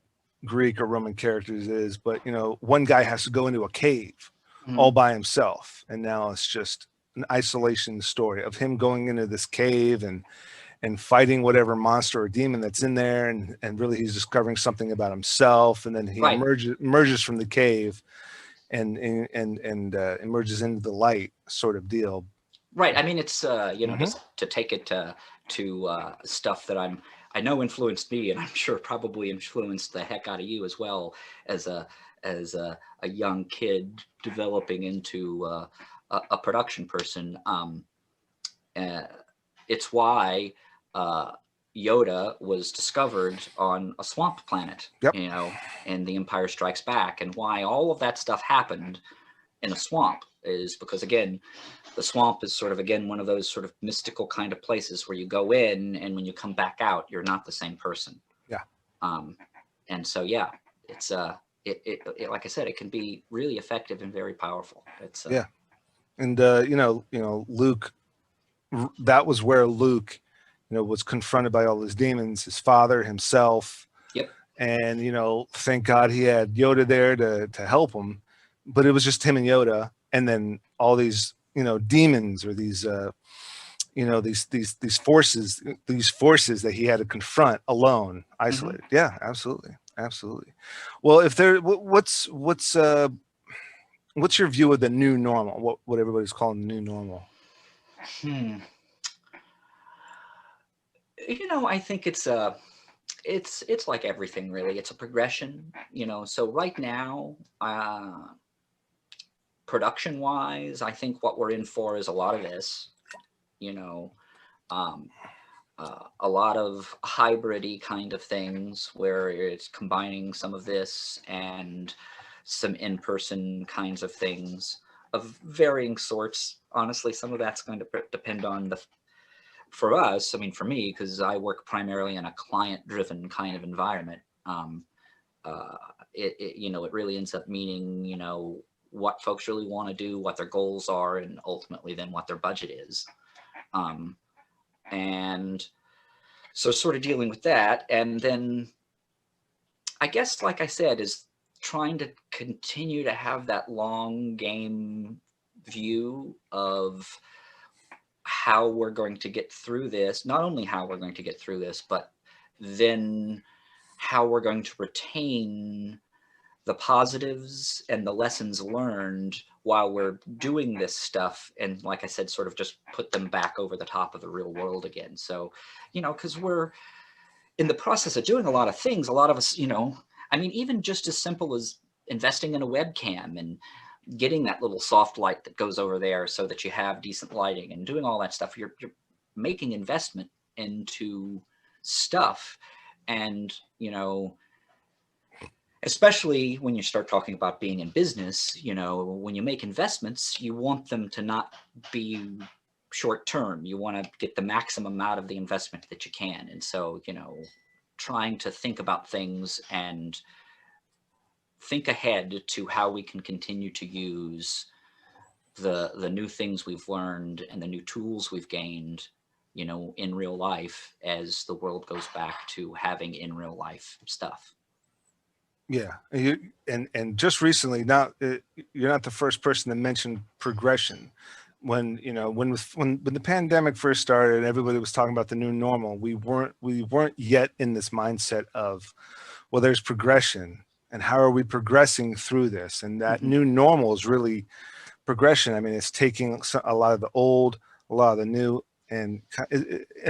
Greek or Roman characters it is, but you know, one guy has to go into a cave all by himself, and now it's just an isolation story of him going into this cave and fighting whatever monster or demon that's in there, and really he's discovering something about himself, and then he Right. emerges from the cave and emerges into the light, sort of deal. Right. I mean, it's you know, just to take it to stuff that I know influenced me, and I'm sure probably influenced the heck out of you as well as a young kid developing into a production person. It's why Yoda was discovered on a swamp planet, Yep. you know, in The Empire Strikes Back, and why all of that stuff happened in a swamp is because, again, the swamp is sort of, again, one of those sort of mystical kind of places where you go in, and when you come back out, you're not the same person. Yeah. And so, yeah, it's it like I said, it can be really effective and very powerful. It's yeah. And you know, Luke, that was where Luke, you know, was confronted by all his demons, his father, himself. Yep. And, you know, thank God he had Yoda there to help him, but it was just him and Yoda. And then all these, you know, demons, or these, you know, these forces that he had to confront alone, isolated. Yeah, absolutely. Absolutely. Well, if there, what's your view of the new normal? What everybody's calling the new normal? You know, I think it's like everything really. It's a progression, you know. So right now, production wise, I think what we're in for is a lot of this, you know, a lot of hybrid-y kind of things where it's combining some of this and some in-person kinds of things of varying sorts. Honestly, some of that's going to depend on for us, I mean, for me, because I work primarily in a client-driven kind of environment, you know, it really ends up meaning, you know, what folks really want to do, what their goals are, and ultimately then what their budget is. And so sort of dealing with that. And then I guess, like I said, is trying to continue to have that long game view of how we're going to get through this, not only how we're going to get through this, but then how we're going to retain the positives and the lessons learned while we're doing this stuff. And like I said, sort of just put them back over the top of the real world again. So, you know, because we're in the process of doing a lot of things, a lot of us, you know, I mean, even just as simple as investing in a webcam and getting that little soft light that goes over there so that you have decent lighting and doing all that stuff, you're making investment into stuff. And, you know, especially when you start talking about being in business, you know, when you make investments, you want them to not be short term. You want to get the maximum out of the investment that you can. And so, you know, trying to think about things and think ahead to how we can continue to use the new things we've learned and the new tools we've gained, you know, in real life as the world goes back to having in real life stuff. Yeah, and just recently, now you're not the first person to mention progression. When, you know, when the pandemic first started and everybody was talking about the new normal, we weren't yet in this mindset of, well, there's progression, and how are we progressing through this? And that new normal is really progression. I mean, it's taking a lot of the old, a lot of the new, and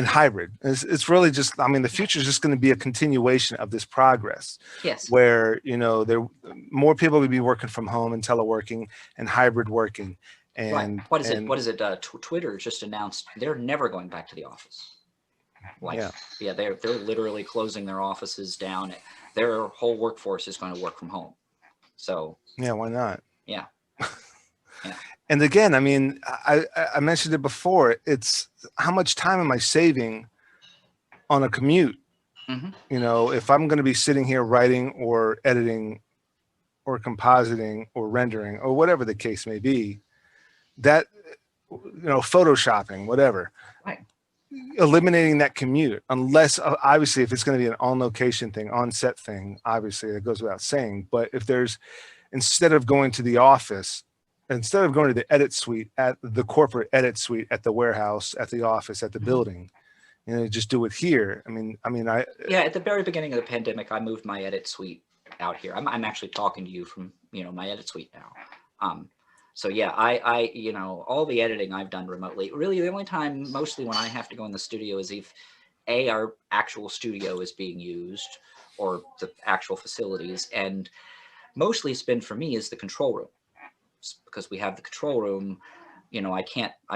hybrid. It's really just, I mean, the future is just going to be a continuation of this progress. Yes. Where, you know, more people will be working from home and teleworking and hybrid working. And right. What is it? Twitter just announced they're never going back to the office. Like, yeah, they're literally closing their offices down. Their whole workforce is going to work from home. So Yeah, why not? yeah. Yeah. And again, I mean, I mentioned it before. It's how much time am I saving on a commute? Hmm. You know, if I'm going to be sitting here writing or editing or compositing or rendering or whatever the case may be, that, you know, photoshopping, whatever, Right. eliminating that commute, unless obviously if it's going to be an on location thing, on set thing, obviously it goes without saying. But if there's, instead of going to the office, instead of going to the edit suite at the corporate edit suite at the warehouse, at the office, at the building, you know, just do it here. Yeah, at the very beginning of the pandemic, I moved my edit suite out here. I'm actually talking to you from, you know, my edit suite now. So yeah, you know, all the editing I've done remotely. Really, the only time, mostly when I have to go in the studio, is if our actual studio is being used, or the actual facilities, and mostly it's been for me is the control room, because we have the control room. You know, I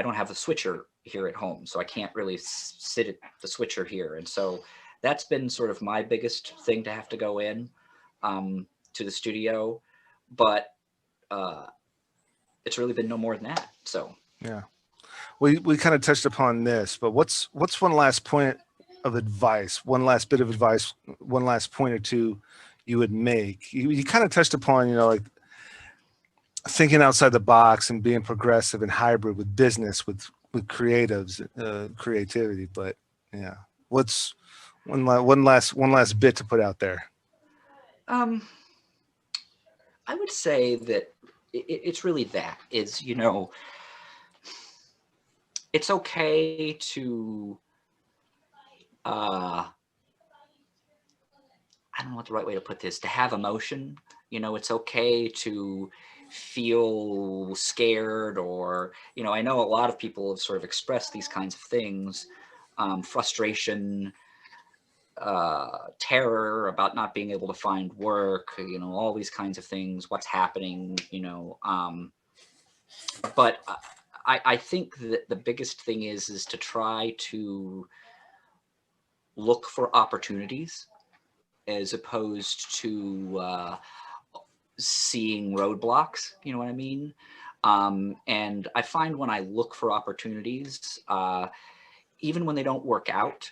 don't have the switcher here at home, so I can't really sit at the switcher here. And so that's been sort of my biggest thing, to have to go in to the studio. But it's really been no more than that. So yeah, we kind of touched upon this, but what's one last point of advice, one last bit of advice, one last point or two you would make? You kind of touched upon, you know, like thinking outside the box and being progressive and hybrid with business, with creatives, creativity. But yeah, what's one last bit to put out there? um, I would say that it's really that is, you know, it's okay to I don't know what the right way to put this, to have emotion. You know, it's okay to feel scared, or, you know, I know a lot of people have sort of expressed these kinds of things, frustration, terror about not being able to find work, you know, all these kinds of things, what's happening, you know. But I think that the biggest thing is to try to look for opportunities, as opposed to seeing roadblocks. You know what I mean? And I find when I look for opportunities, even when they don't work out,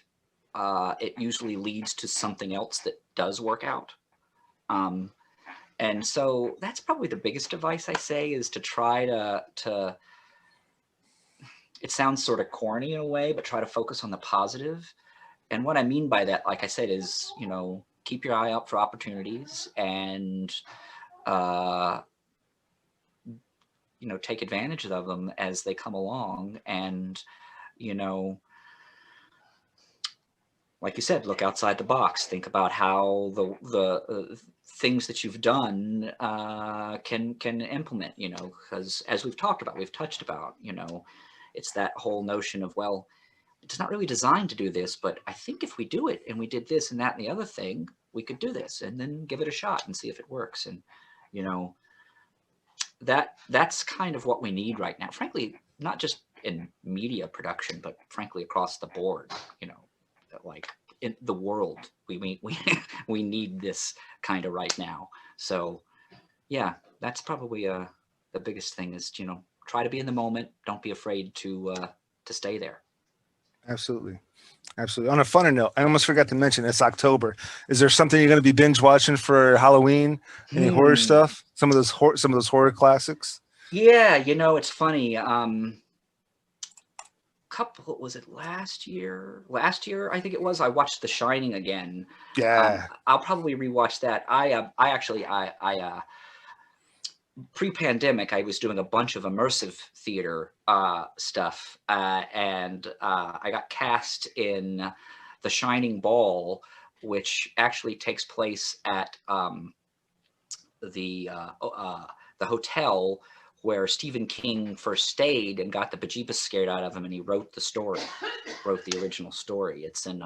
it usually leads to something else that does work out. Um, and so that's probably the biggest advice I say, is to try to it sounds sort of corny in a way, but try to focus on the positive. And what I mean by that, like I said, is, you know, keep your eye out for opportunities, and uh, you know, take advantage of them as they come along. And, you know, like you said, look outside the box. Think about how the things that you've done can implement. You know, because as we've talked about, we've touched about, you know, it's that whole notion of, well, it's not really designed to do this, but I think if we do it and we did this and that and the other thing, we could do this, and then give it a shot and see if it works. And, you know, that's kind of what we need right now, frankly, not just in media production, but frankly across the board. You know, like in the world, we need this kind of right now. So yeah, that's probably the biggest thing, is, you know, try to be in the moment, don't be afraid to stay there. Absolutely. Absolutely. On a funner note, I almost forgot to mention it's October. Is there something you're going to be binge watching for Halloween? Any horror Hmm. stuff? Some of those horror classics? Yeah, you know, it's funny. Couple, was it last year? Last year, I think it was. I watched The Shining again. Yeah. I'll probably rewatch that. I actually, pre-pandemic, I was doing a bunch of immersive theater stuff, and I got cast in The Shining Ball, which actually takes place at the uh, uh, the hotel where Stephen King first stayed and got the bejeebus scared out of him, and he wrote the story, wrote the original story. It's in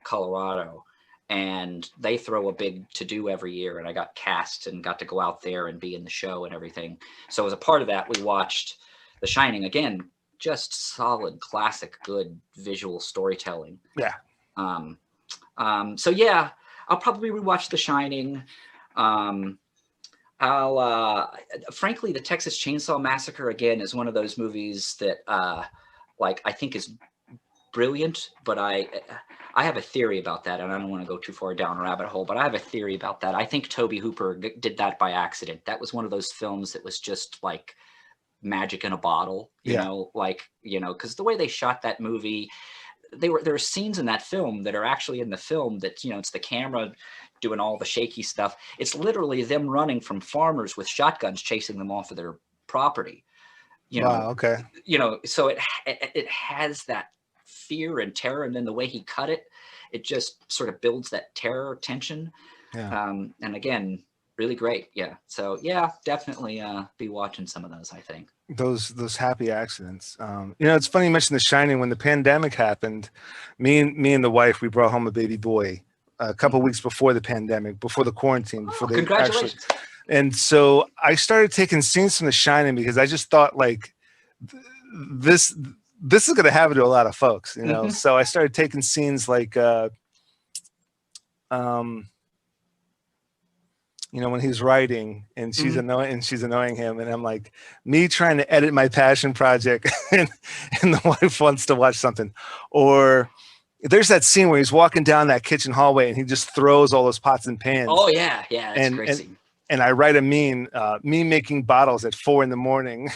Colorado, and they throw a big to-do every year, and I got cast and got to go out there and be in the show and everything. So as a part of that, we watched The Shining again. Just solid, classic, good visual storytelling. Yeah. So yeah, I'll probably rewatch The Shining. Um, Frankly, the Texas Chainsaw Massacre again is one of those movies that like I think is brilliant, but I have a theory about that, and I don't want to go too far down a rabbit hole, but I have a theory about that. I think Tobe Hooper did that by accident. That was one of those films that was just like magic in a bottle, you know, like, you know, because the way they shot that movie, there are scenes in that film that are actually in the film that, you know, it's the camera doing all the shaky stuff. It's literally them running from farmers with shotguns chasing them off of their property. Wow. Okay. You know, so it has that fear and terror, and then the way he cut it, it just sort of builds that terror tension. Yeah. And again, really great. Yeah. So yeah, definitely be watching some of those, I think. Those happy accidents. You know, it's funny you mentioned The Shining. When the pandemic happened, me and the wife, we brought home a baby boy a couple weeks before the pandemic, before the quarantine, before they congratulations. actually. And so I started taking scenes from The Shining because I just thought like this is going to happen to a lot of folks, you know. So I started taking scenes like you know, when he's writing and she's annoying him, and I'm like, me trying to edit my passion project and the wife wants to watch something. Or there's that scene where he's walking down that kitchen hallway and he just throws all those pots and pans. Oh yeah, yeah, that's a great scene. And I write a meme, me making bottles at 4 a.m.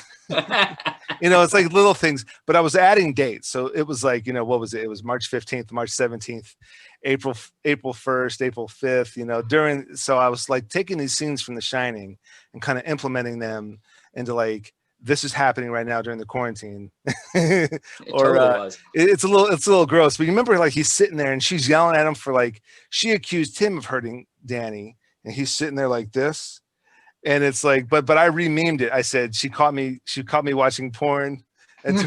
You know, it's like little things, but I was adding dates. So it was like, you know, what was it? It was March 15th, March 17th, April 1st, April 5th, you know, so I was like taking these scenes from The Shining and kind of implementing them into like, this is happening right now during the quarantine. It totally was. It's a little gross, but you remember like he's sitting there and she's yelling at him for like, she accused him of hurting Danny. And he's sitting there like this, and it's like, but I re-memed it. I said she caught me watching porn, and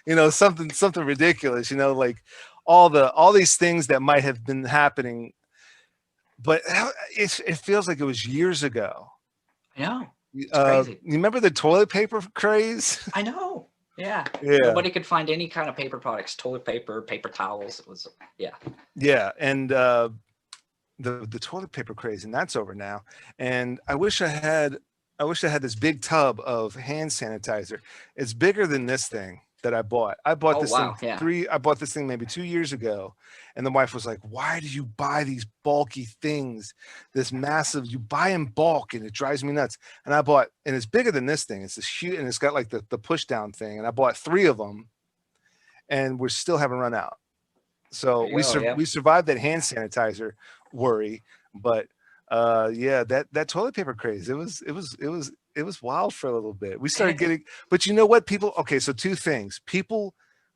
you know, something ridiculous, you know, like all these things that might have been happening, but it feels like it was years ago. I know. It's crazy. You remember the toilet paper craze? I know. Yeah. Yeah. Nobody could find any kind of paper products, toilet paper, paper towels. It was, yeah. Yeah, and the toilet paper craze, and that's over now. And I wish I had this big tub of hand sanitizer. It's bigger than this thing that I bought. I bought this thing I bought this thing maybe 2 years ago, and the wife was like, "Why do you buy these bulky things? This massive, you buy in bulk, and it drives me nuts." And I bought, and it's bigger than this thing. It's this huge, and it's got like the push down thing. And I bought 3 of them, and we still haven't run out. So we survived that hand sanitizer worry, but yeah, that toilet paper craze, it was wild for a little bit. We started getting, but you know what, people, okay, so 2 things. People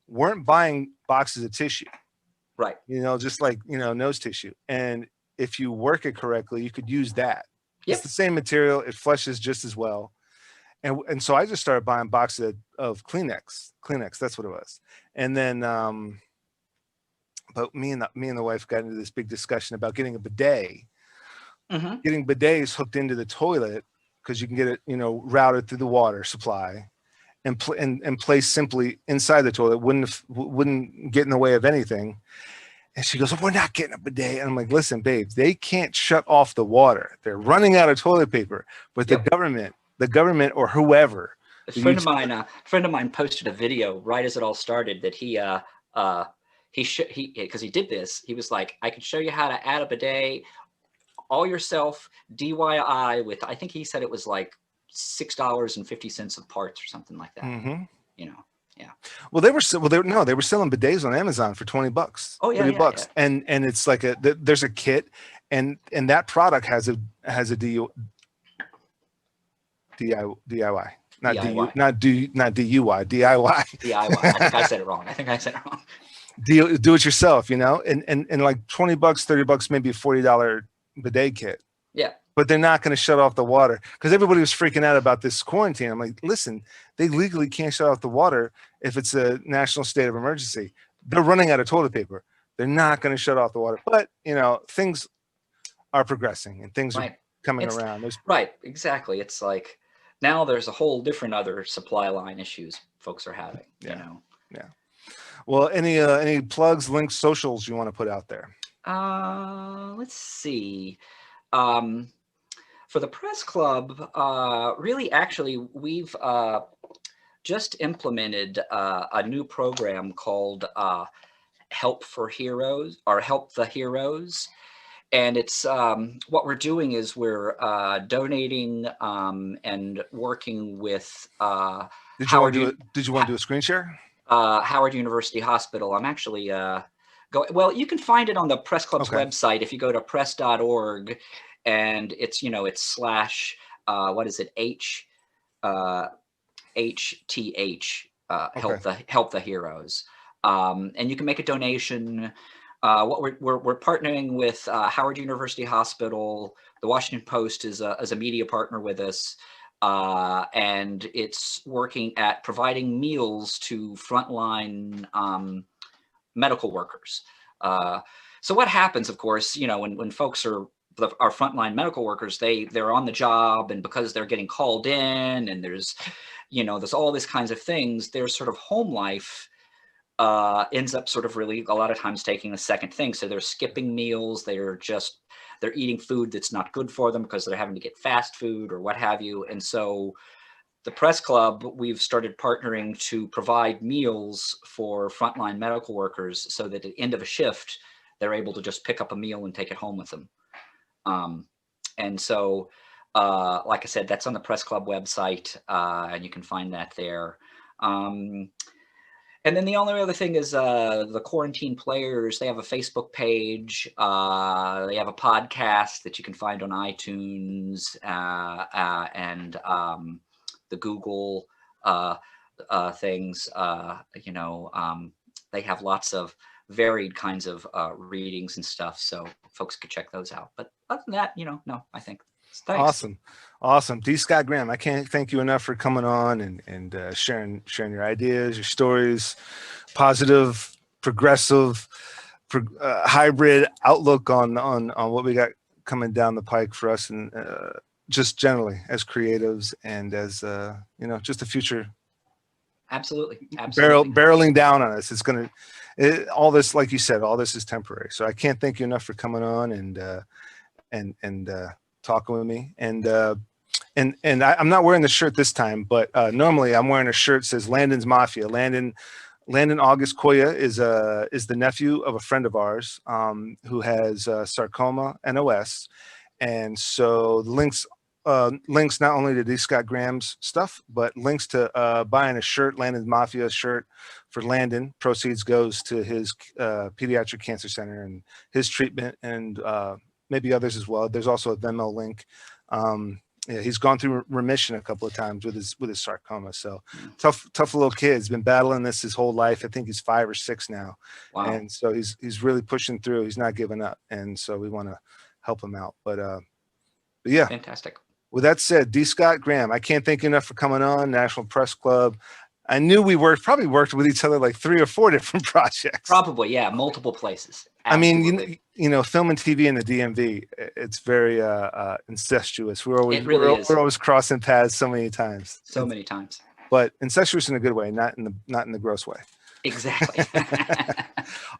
weren't buying boxes of tissue, right? You know, just like, you know, nose tissue, and if you work it correctly, you could use that. It's the same material, it flushes just as well. And so I just started buying boxes of Kleenex, that's what it was. And then but me and the wife got into this big discussion about getting a bidet. Getting bidets hooked into the toilet, because you can get it, you know, routed through the water supply and placed simply inside the toilet. Wouldn't get in the way of anything. And she goes, "Oh, we're not getting a bidet." And I'm like, "Listen, babe, they can't shut off the water. They're running out of toilet paper, but the government or whoever." A friend of mine posted a video right as it all started that because he did this, he was like, "I can show you how to add a bidet all yourself, DIY, with," I think he said it was like $6.50 of parts or something like that. You know, yeah. Well, they were selling bidets on Amazon for $20. Oh yeah, $20. Yeah. And it's like there's a kit, and that product has a DIY, not DIY. Not DUI, DIY. DIY. I think I said it wrong. Do it yourself, you know, and like $20, $30, maybe a $40 bidet kit. Yeah. But they're not going to shut off the water, because everybody was freaking out about this quarantine. I'm like, listen, they legally can't shut off the water if it's a national state of emergency. They're running out of toilet paper. They're not going to shut off the water. But, you know, things are progressing and things are coming around. Right. Exactly. It's like now there's a whole different other supply line issues folks are having, you know? Yeah. Well, any plugs, links, socials you want to put out there? Let's see. For the press club, really, actually, we've just implemented a new program called Help for Heroes, or Help the Heroes. And it's what we're doing is we're donating and working with Did you want to do a screen share? Howard University Hospital. I'm actually well, you can find it on the Press Club's website if you go to press.org, and it's it's / what is it, HTH Help the Heroes, and you can make a donation. What we're partnering with Howard University Hospital. The Washington Post is a media partner with us, and it's working at providing meals to frontline medical workers. So what happens, of course, when folks are our frontline medical workers, they're on the job, and because they're getting called in, and there's all these kinds of things, their sort of home life ends up sort of really a lot of times taking a second thing. So they're skipping meals. They're eating food that's not good for them because they're having to get fast food or what have you. And so the Press Club, we've started partnering to provide meals for frontline medical workers so that at the end of a shift, they're able to just pick up a meal and take it home with them. And so, like I said, that's on the Press Club website, and you can find that there. And then the only other thing is the Quarantine Players. They have a Facebook page. They have a podcast that you can find on iTunes and the Google things. They have lots of varied kinds of readings and stuff, so folks could check those out. But other than that, no, I think. Thanks. Awesome. D. Scott Graham, I can't thank you enough for coming on and sharing your ideas, your stories, positive, progressive, hybrid outlook on what we got coming down the pike for us, and just generally as creatives and as just the future. Absolutely. Barreling down on us. It's gonna all this, like you said, all this is temporary. So I can't thank you enough for coming on and talking with me. And I'm not wearing the shirt this time, but normally I'm wearing a shirt that says Landon's Mafia. Landon August Koya is the nephew of a friend of ours who has sarcoma and OS. And so the links not only to D. Scott Graham's stuff, but links to buying a shirt, Landon's Mafia shirt for Landon. Proceeds goes to his pediatric cancer center and his treatment, and maybe others as well. There's also a Venmo link. Yeah, he's gone through remission a couple of times with his sarcoma. So tough little kid. He's been battling this his whole life. I think he's 5 or 6 now. Wow. And so he's really pushing through. He's not giving up. And so we want to help him out. But yeah. Fantastic. With that said, D. Scott Graham, I can't thank you enough for coming on National Press Club. I knew we probably worked with each other like 3 or 4 different projects. Probably, yeah, multiple places. Absolutely. I mean, film and TV in the DMV, it's very incestuous. We're always crossing paths so many times. Many times. But incestuous in a good way, not in the gross way. Exactly.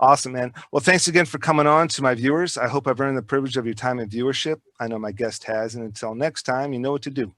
Awesome, man. Well, thanks again for coming on. To my viewers, I hope I've earned the privilege of your time and viewership. I know my guest has, and until next time, you know what to do.